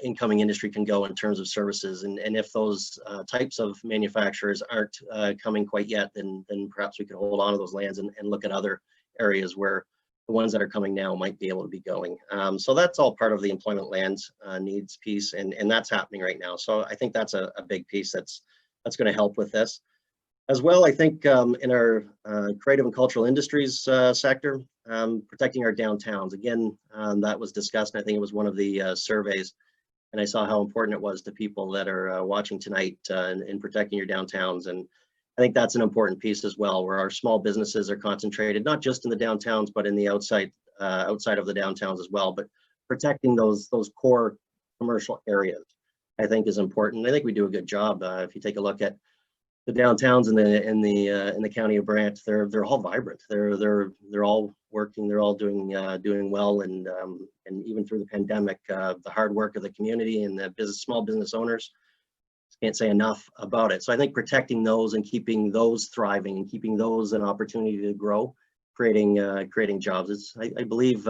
incoming industry can go in terms of services, and if those types of manufacturers aren't coming quite yet, then perhaps we could hold on to those lands and look at other areas where the ones that are coming now might be able to be going. So that's all part of the employment lands needs piece, and that's happening right now. So I think that's a big piece that's going to help with this. As well, I think in our creative and cultural industries sector, protecting our downtowns. Again, that was discussed, and I think it was one of the surveys, and I saw how important it was to people that are watching tonight in protecting your downtowns. And I think that's an important piece as well, where our small businesses are concentrated, not just in the downtowns, but in the outside of the downtowns as well. But protecting those core commercial areas, I think, is important. I think we do a good job. If you take a look at downtowns in the county of Brant, they're all vibrant. They're all working. They're all doing well, and even through the pandemic, the hard work of the community and the small business owners, can't say enough about it. So I think protecting those and keeping those thriving and keeping those an opportunity to grow, creating jobs. I believe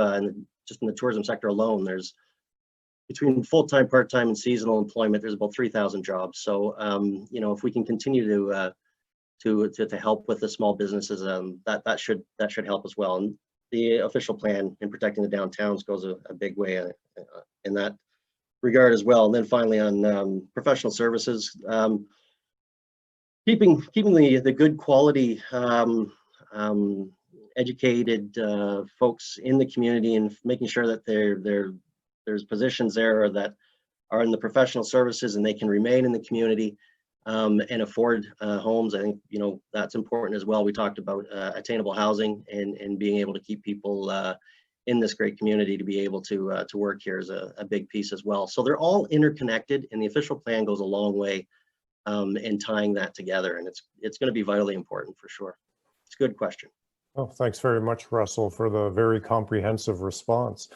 just in the tourism sector alone, there's between full-time, part-time, and seasonal employment, there's about 3,000 jobs. So you know, if we can continue to help with the small businesses, that should help as well. And the official plan in protecting the downtowns goes a big way in that regard as well. And then finally on professional services, keeping the good quality educated folks in the community and making sure that there's positions there that are in the professional services and they can remain in the community and afford homes. I think, you know, that's important as well. We talked about attainable housing and being able to keep people in this great community to be able to work here is a big piece as well. So they're all interconnected, and the official plan goes a long way in tying that together, and it's going to be vitally important for sure. It's a good question. Oh, thanks very much, Russell, for the very comprehensive response.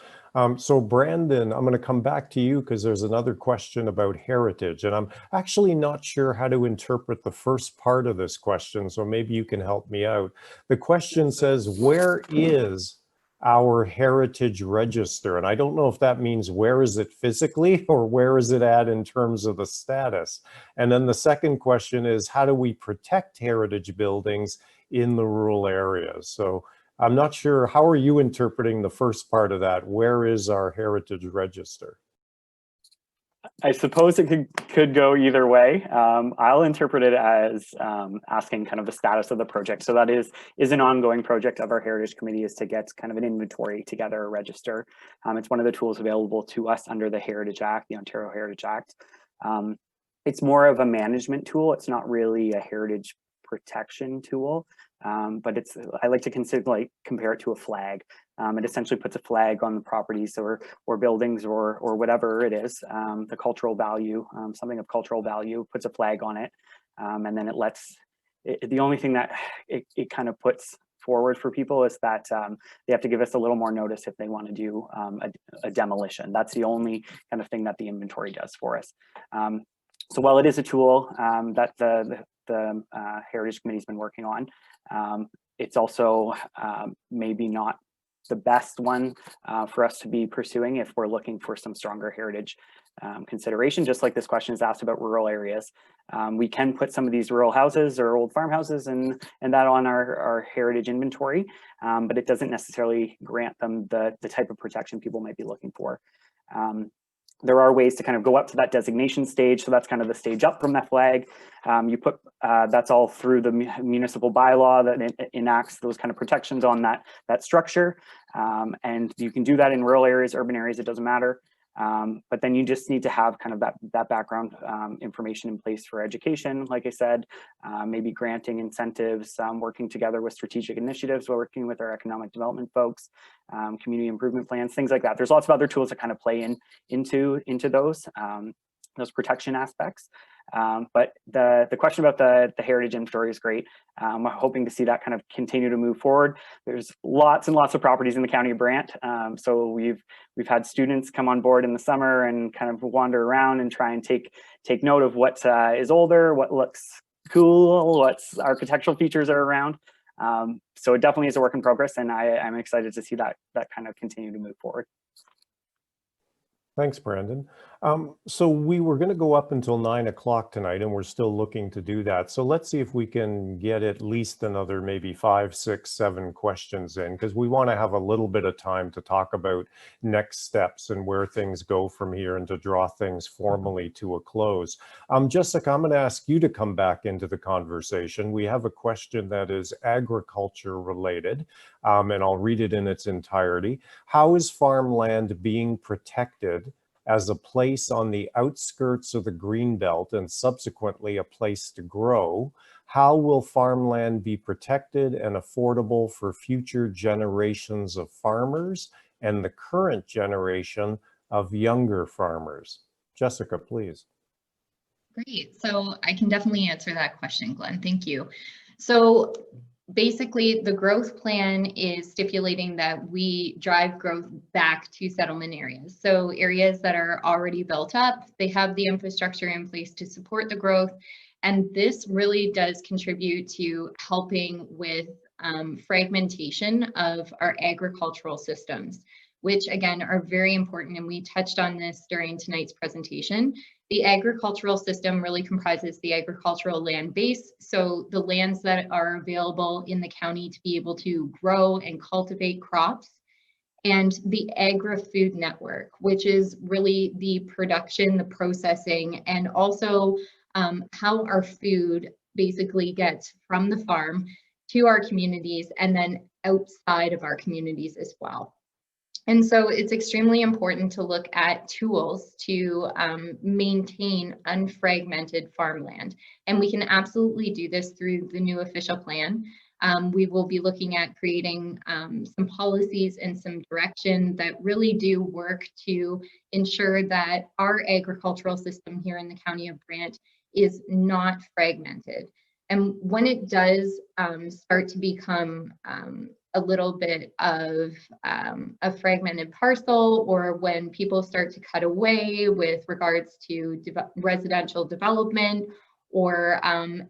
So Brandon, I'm going to come back to you because there's another question about heritage, and I'm actually not sure how to interpret the first part of this question, so maybe you can help me out. The question says, where is our heritage register? And I don't know if that means where is it physically or where is it at in terms of the status. And then the second question is, how do we protect heritage buildings in the rural areas? So I'm not sure, how are you interpreting the first part of that? Where is our heritage register? I suppose it could go either way. I'll interpret it as asking kind of the status of the project. So that is an ongoing project of our Heritage Committee, is to get kind of an inventory together, a register. It's one of the tools available to us under the Heritage Act, the Ontario Heritage Act. It's more of a management tool. It's not really a heritage protection tool, but I like to compare it to a flag. It essentially puts a flag on the properties or buildings or whatever it is, the cultural value, something of cultural value, puts a flag on it, and then the only thing that it kind of puts forward for people is that they have to give us a little more notice if they want to do a demolition. That's the only kind of thing that the inventory does for us. So while it is a tool that the Heritage Committee's been working on, it's also maybe not the best one for us to be pursuing if we're looking for some stronger heritage consideration. Just like this question is asked about rural areas, we can put some of these rural houses or old farmhouses and that on our heritage inventory, but it doesn't necessarily grant them the type of protection people might be looking for. There are ways to kind of go up to that designation stage. So that's kind of the stage up from that flag. You put, that's all through the municipal bylaw that enacts those kind of protections on that structure. And you can do that in rural areas, urban areas, it doesn't matter. But then you just need to have kind of that background information in place for education, like I said, maybe granting incentives, working together with strategic initiatives, working with our economic development folks, community improvement plans, things like that. There's lots of other tools that kind of play into those protection aspects. But the question about the heritage inventory is great. I'm hoping to see that kind of continue to move forward. There's lots and lots of properties in the county of Brant. So we've had students come on board in the summer and kind of wander around and try and take note of what is older, what looks cool, what's architectural features are around. So it definitely is a work in progress, and I'm excited to see that kind of continue to move forward. Thanks, Brandon. So we were going to go up until 9 o'clock tonight, and we're still looking to do that. So let's see if we can get at least another maybe 5, 6, 7 questions in, because we want to have a little bit of time to talk about next steps and where things go from here and to draw things formally to a close. Jessica, I'm going to ask you to come back into the conversation. We have a question that is agriculture related, and I'll read it in its entirety. How is farmland being protected as a place on the outskirts of the Greenbelt and subsequently a place to grow? How will farmland be protected and affordable for future generations of farmers and the current generation of younger farmers? Jessica, please. Great. So I can definitely answer that question, Glenn. Thank you. So basically, the growth plan is stipulating that we drive growth back to settlement areas. So areas that are already built up, they have the infrastructure in place to support the growth. And this really does contribute to helping with fragmentation of our agricultural systems, which again are very important. And we touched on this during tonight's presentation. The agricultural system really comprises the agricultural land base. So the lands that are available in the county to be able to grow and cultivate crops, and the agri-food network, which is really the production, the processing, and also how our food basically gets from the farm to our communities and then outside of our communities as well. And so it's extremely important to look at tools to maintain unfragmented farmland. And we can absolutely do this through the new official plan. We will be looking at creating some policies and some direction that really do work to ensure that our agricultural system here in the county of Brant is not fragmented. And when it does start to become a little bit of a fragmented parcel, or when people start to cut away with regards to residential development or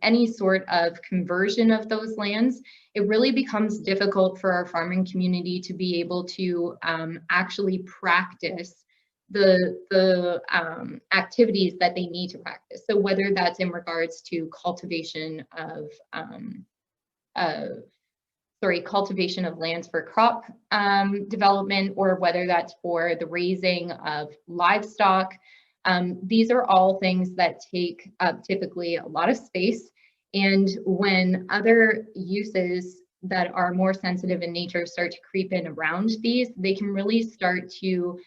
any sort of conversion of those lands, it really becomes difficult for our farming community to be able to actually practice the activities that they need to practice. So whether that's in regards to cultivation of cultivation of lands for crop development, or whether that's for the raising of livestock. These are all things that take up typically a lot of space. And when other uses that are more sensitive in nature start to creep in around these, they can really start to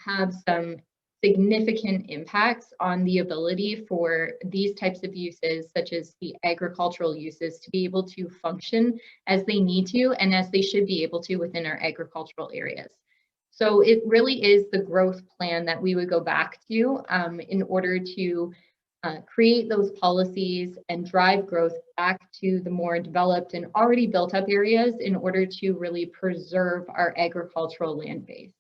have some significant impacts on the ability for these types of uses, such as the agricultural uses, to be able to function as they need to and as they should be able to within our agricultural areas. So it really is the growth plan that we would go back to in order to create those policies and drive growth back to the more developed and already built up areas in order to really preserve our agricultural land base.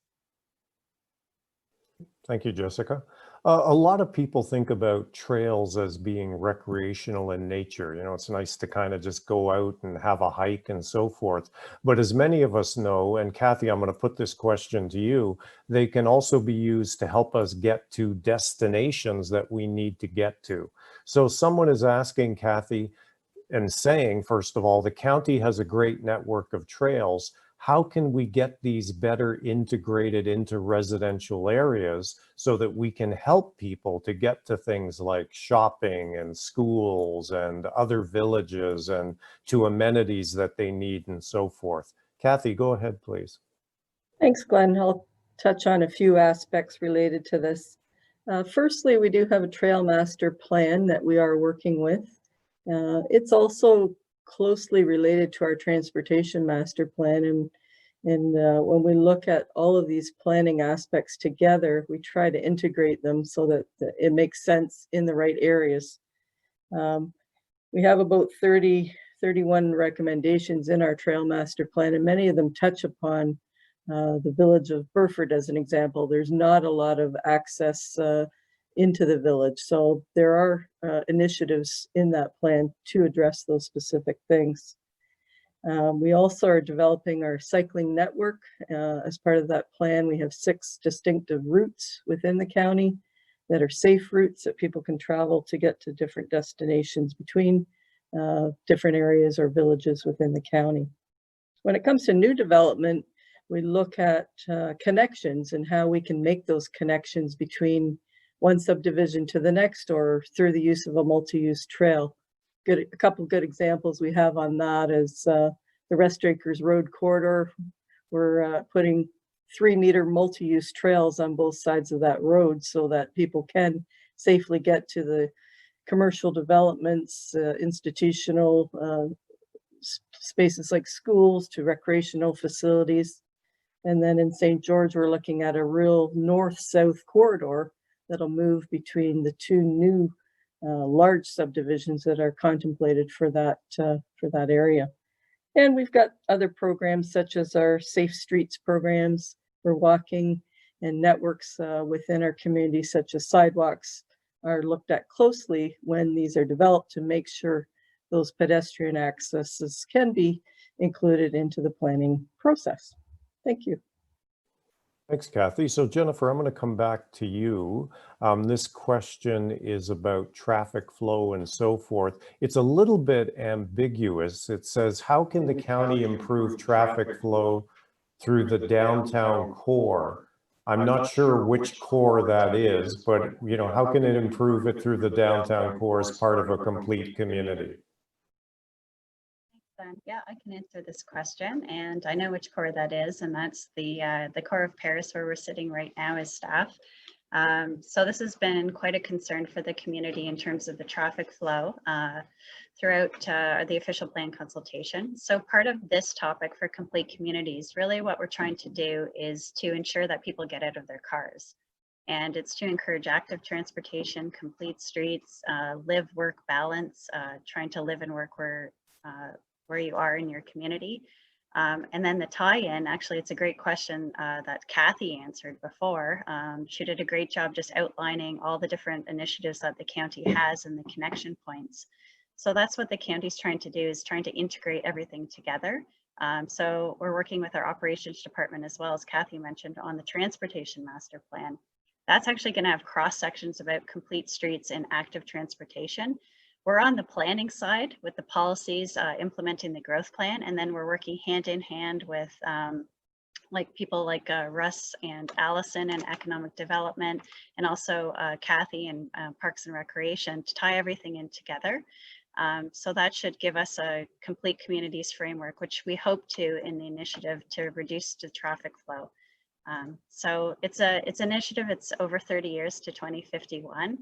Thank you, Jessica. A lot of people think about trails as being recreational in nature. You know, it's nice to kind of just go out and have a hike and so forth. But as many of us know, and Kathy, I'm going to put this question to you, they can also be used to help us get to destinations that we need to get to. So someone is asking Kathy and saying, first of all, the county has a great network of trails. How can we get these better integrated into residential areas so that we can help people to get to things like shopping and schools and other villages and to amenities that they need and so forth? Kathy, go ahead, please. Thanks, Glenn. I'll touch on a few aspects related to this. Firstly, we do have a trail master plan that we are working with. It's also closely related to our transportation master plan, and when we look at all of these planning aspects together, we try to integrate them so that it makes sense in the right areas. We have about 31 recommendations in our trail master plan, and many of them touch upon the village of Burford as an example. There's not a lot of access into the village. So there are initiatives in that plan to address those specific things. We also are developing our cycling network. As part of that plan, we have 6 distinctive routes within the county that are safe routes that people can travel to get to different destinations between different areas or villages within the county. When it comes to new development, we look at connections and how we can make those connections between one subdivision to the next, or through the use of a multi-use trail. A couple good examples we have on that is the Rest Acres Road corridor. We're putting 3-meter multi-use trails on both sides of that road so that people can safely get to the commercial developments, institutional spaces like schools, to recreational facilities. And then in St. George, we're looking at a real north-south corridor that'll move between the 2 new large subdivisions that are contemplated for that area. And we've got other programs such as our Safe Streets programs for walking, and networks within our community such as sidewalks are looked at closely when these are developed to make sure those pedestrian accesses can be included into the planning process. Thank you. Thanks, Kathy. So Jennifer, I'm going to come back to you. This question is about traffic flow and so forth. It's a little bit ambiguous. It says, how can the county improve traffic flow through the downtown core? I'm not sure which core that is, but how can it improve it through the downtown core as part of a complete community? Yeah, I can answer this question, and I know which core that is, and that's the core of Paris where we're sitting right now as staff. So this has been quite a concern for the community in terms of the traffic flow throughout the official plan consultation. So part of this topic for complete communities, really what we're trying to do is to ensure that people get out of their cars. And it's to encourage active transportation, complete streets, live, work, balance, trying to live and work where you are in your community. And then the tie-in, actually, it's a great question that Kathy answered before. She did a great job just outlining all the different initiatives that the county has and the connection points. So that's what the county's trying to do, is trying to integrate everything together. So we're working with our operations department, as well as Kathy mentioned, on the transportation master plan. That's actually going to have cross sections about complete streets and active transportation. We're on the planning side with the policies implementing the growth plan, and then we're working hand in hand with people like Russ and Allison in economic development, and also Kathy and Parks and Recreation to tie everything in together. So that should give us a complete communities framework, which we hope to in the initiative to reduce the traffic flow. So it's an initiative. It's over 30 years to 2051.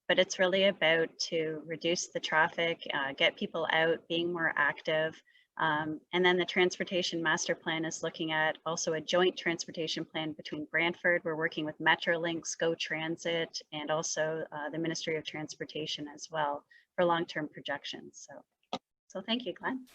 But it's really about to reduce the traffic, get people out, being more active. And then the transportation master plan is looking at also a joint transportation plan between Brantford. We're working with Metrolinx, Go Transit, and also the Ministry of Transportation as well for long-term projections. So thank you, Glenn.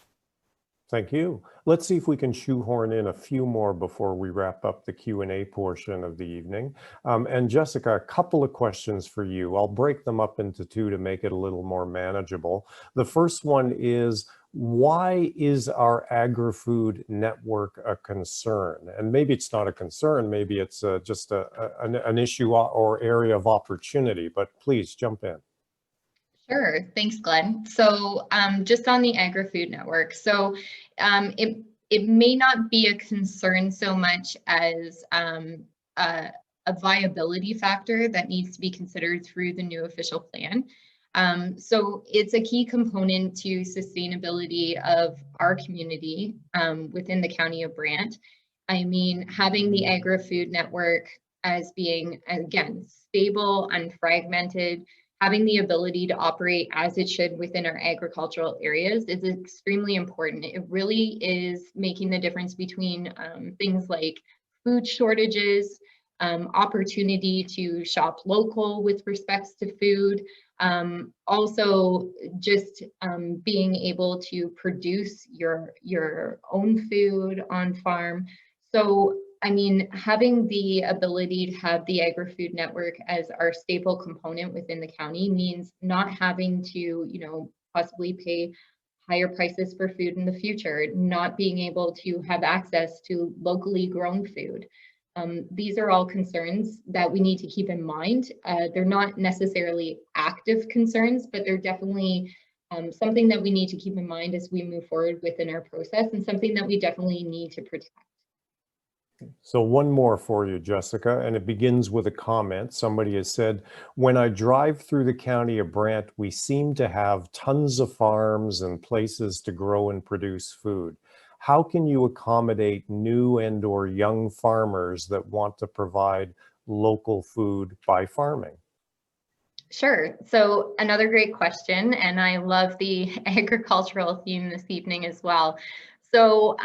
Thank you. Let's see if we can shoehorn in a few more before we wrap up the Q&A portion of the evening. And Jessica, a couple of questions for you. I'll break them up into two to make it a little more manageable. The first one is, why is our agri-food network a concern? And maybe it's not a concern, maybe it's just an issue or area of opportunity, but please jump in. Sure. Thanks, Glenn. So just on the agri-food network, so it may not be a concern so much as a viability factor that needs to be considered through the new official plan. So it's a key component to sustainability of our community within the County of Brant. I mean, having the agri-food network as being, again, stable, unfragmented, having the ability to operate as it should within our agricultural areas is extremely important. It really is making the difference between things like food shortages, opportunity to shop local with respects to food, also just being able to produce your own food on farm. So I mean, having the ability to have the agri-food network as our staple component within the county means not having to, possibly pay higher prices for food in the future, not being able to have access to locally grown food. These are all concerns that we need to keep in mind. They're not necessarily active concerns, but they're definitely something that we need to keep in mind as we move forward within our process, and something that we definitely need to protect. So one more for you, Jessica, and it begins with a comment. Somebody has said, when I drive through the county of Brant, we seem to have tons of farms and places to grow and produce food. How can you accommodate new and/or young farmers that want to provide local food by farming? Sure. So another great question, and I love the agricultural theme this evening as well. So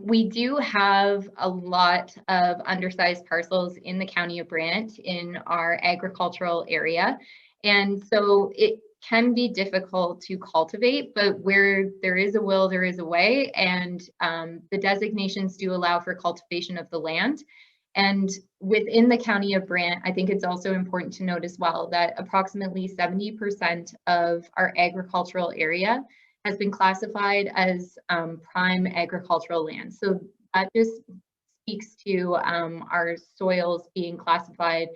we do have a lot of undersized parcels in the County of Brant in our agricultural area. And so it can be difficult to cultivate, but where there is a will, there is a way. And the designations do allow for cultivation of the land. And within the county of Brant, I think it's also important to note as well that approximately 70% of our agricultural area has been classified as prime agricultural land. So that just speaks to our soils being classified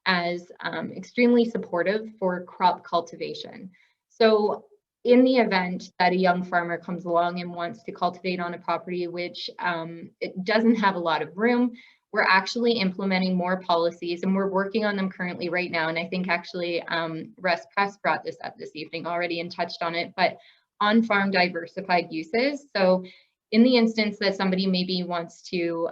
as extremely supportive for crop cultivation. So in the event that a young farmer comes along and wants to cultivate on a property which it doesn't have a lot of room, we're actually implementing more policies, and we're working on them currently right now. And I think actually Russ Press brought this up this evening already and touched on it, but on-farm diversified uses. So in the instance that somebody maybe wants to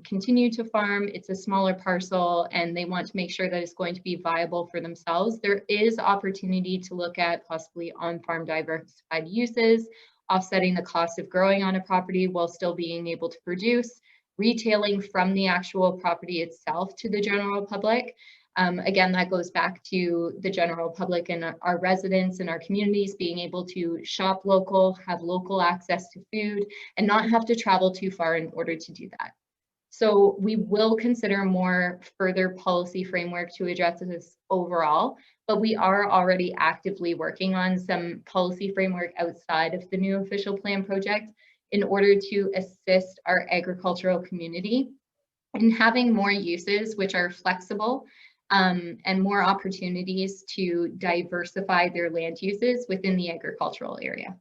continue to farm, it's a smaller parcel and they want to make sure that it's going to be viable for themselves, there is opportunity to look at possibly on-farm diversified uses, offsetting the cost of growing on a property while still being able to produce, retailing from the actual property itself to the general public. Again, that goes back to the general public and our residents and our communities being able to shop local, have local access to food, and not have to travel too far in order to do that. So we will consider more further policy framework to address this overall, but we are already actively working on some policy framework outside of the new official plan project in order to assist our agricultural community in having more uses which are flexible and more opportunities to diversify their land uses within the agricultural area.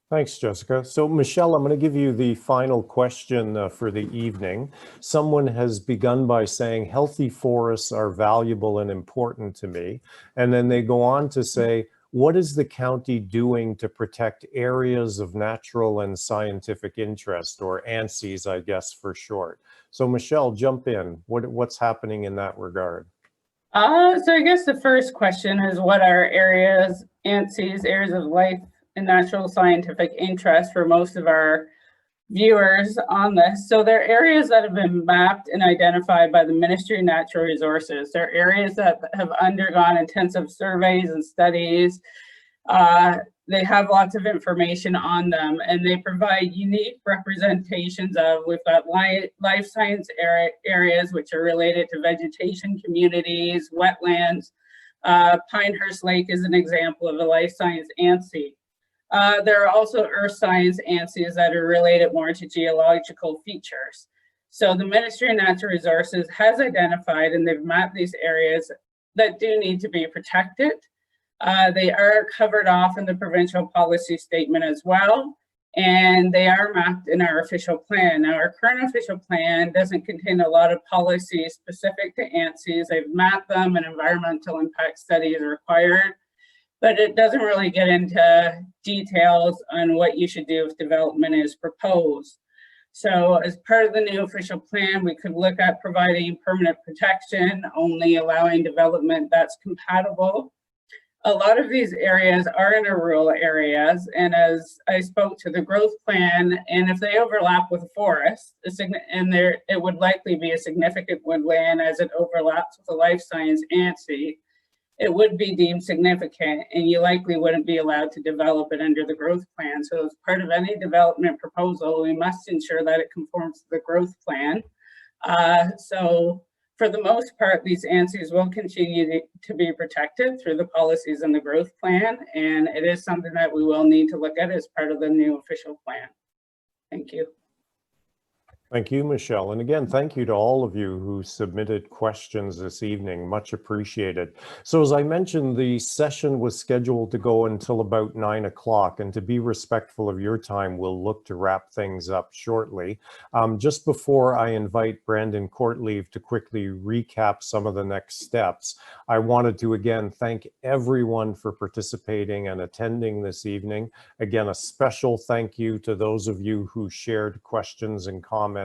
Thanks, Jessica. So Michelle, I'm going to give you the final question for the evening. Someone has begun by saying healthy forests are valuable and important to me. And then they go on to say, what is the county doing to protect areas of natural and scientific interest, or ANSIs, I guess, for short? So Michelle, jump in. What's happening in that regard? So I guess the first question is, what are areas, ANSIs, areas of life and natural scientific interest for most of our viewers on this? So they're areas that have been mapped and identified by the Ministry of Natural Resources. They're areas that have undergone intensive surveys and studies. They have lots of information on them, and they provide unique representations of, we've got life science areas, which are related to vegetation communities, wetlands. Pinehurst Lake is an example of a life science ANSI. There are also earth science ANSIs that are related more to geological features. So the Ministry of Natural Resources has identified and they've mapped these areas that do need to be protected. They are covered off in the provincial policy statement as well, and they are mapped in our official plan. Now, our current official plan doesn't contain a lot of policies specific to ANSIs. They've mapped them, and environmental impact study is required, but it doesn't really get into details on what you should do if development is proposed. So as part of the new official plan, we could look at providing permanent protection, only allowing development that's compatible. A lot of these areas are in rural areas, and as I spoke to the growth plan, and if they overlap with a forest, it would likely be a significant woodland as it overlaps with a life science ANSI, it would be deemed significant, and you likely wouldn't be allowed to develop it under the growth plan. So as part of any development proposal, we must ensure that it conforms to the growth plan. So for the most part, these ANSIs will continue to be protected through the policies in the growth plan, and it is something that we will need to look at as part of the new official plan. Thank you. Thank you, Michelle. And again, thank you to all of you who submitted questions this evening. Much appreciated. So as I mentioned, the session was scheduled to go until about 9 o'clock, and to be respectful of your time, we'll look to wrap things up shortly. Just before I invite Brandon Courtleave to quickly recap some of the next steps, I wanted to again thank everyone for participating and attending this evening. Again, a special thank you to those of you who shared questions and comments.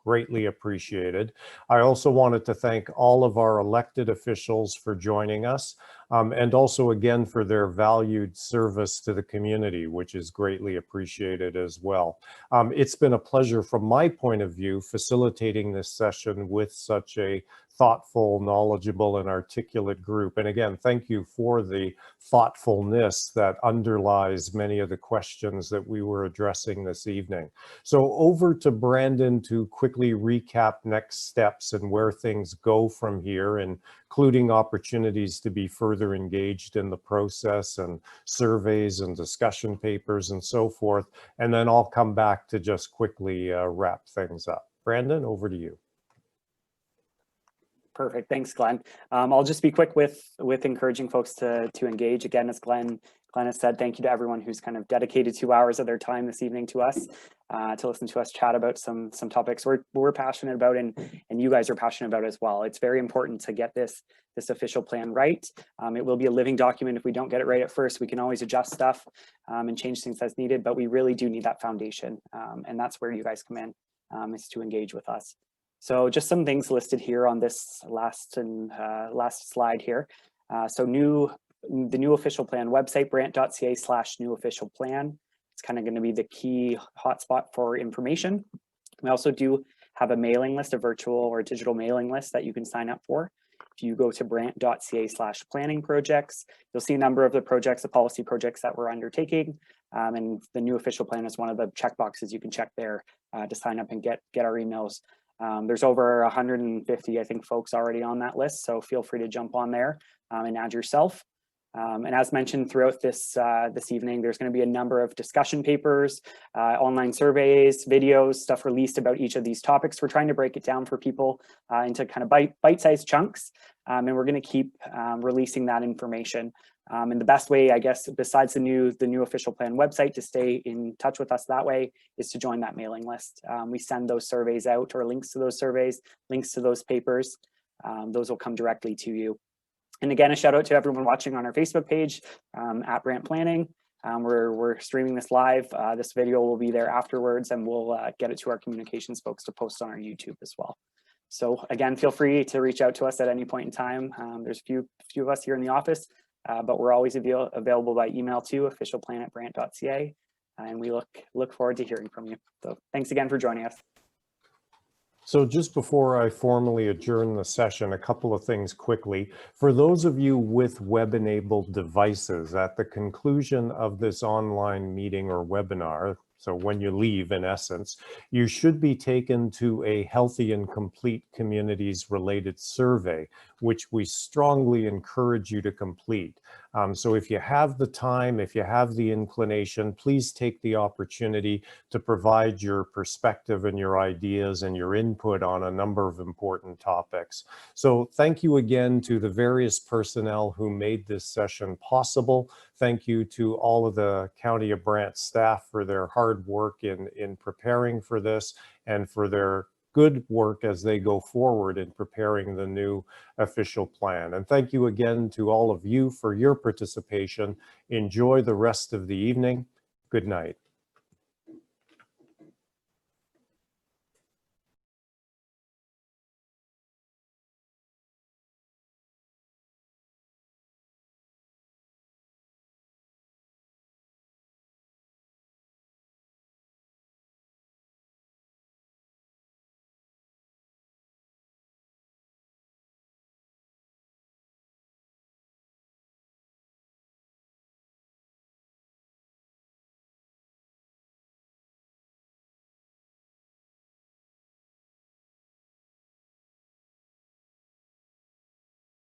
Greatly appreciated. I also wanted to thank all of our elected officials for joining us, and also again for their valued service to the community, which is greatly appreciated as well. It's been a pleasure from my point of view facilitating this session with such a thoughtful, knowledgeable, and articulate group. And again, thank you for the thoughtfulness that underlies many of the questions that we were addressing this evening. So over to Brandon to quickly recap next steps and where things go from here, including opportunities to be further engaged in the process and surveys and discussion papers and so forth. And then I'll come back to just quickly wrap things up. Brandon, over to you. Perfect. Thanks, Glenn. I'll just be quick with encouraging folks to engage. Again, as Glenn has said, thank you to everyone who's kind of dedicated 2 hours of their time this evening to us, to listen to us chat about some topics we're passionate about and you guys are passionate about as well. It's very important to get this official plan right. It will be a living document. If we don't get it right at first, we can always adjust stuff and change things as needed, but we really do need that foundation. And that's where you guys come in, is to engage with us. So just some things listed here on this last slide here. So the new official plan website, brant.ca/new official plan. It's kind of going to be the key hotspot for information. We also do have a mailing list, a virtual or digital mailing list that you can sign up for. If you go to brant.ca/planning projects, you'll see a number of the projects, the policy projects that we're undertaking. And the new official plan is one of the checkboxes you can check there to sign up and get our emails. There's over 150, I think, folks already on that list, so feel free to jump on there and add yourself. And as mentioned throughout this evening, there's going to be a number of discussion papers, online surveys, videos, stuff released about each of these topics. We're trying to break it down for people into kind of bite-sized chunks, and we're going to keep releasing that information. And the best way, I guess, besides the new official plan website to stay in touch with us that way is to join that mailing list. We send those surveys out, or links to those surveys, links to those papers. Those will come directly to you. And again, a shout out to everyone watching on our Facebook page at Brant Planning. We're streaming this live. This video will be there afterwards, and we'll get it to our communications folks to post on our YouTube as well. So again, feel free to reach out to us at any point in time. There's a few of us here in the office, but we're always available by email too, officialplan@brant.ca, and we look forward to hearing from you. So thanks again for joining us. So just before I formally adjourn the session, a couple of things quickly. For those of you with web-enabled devices, at the conclusion of this online meeting or webinar, so when you leave, in essence, you should be taken to a Healthy and Complete Communities related survey, which we strongly encourage you to complete. So if you have the time, if you have the inclination, please take the opportunity to provide your perspective and your ideas and your input on a number of important topics. So thank you again to the various personnel who made this session possible. Thank you to all of the County of Brant staff for their hard work in preparing for this and for their good work as they go forward in preparing the new official plan. And thank you again to all of you for your participation. Enjoy the rest of the evening. Good night.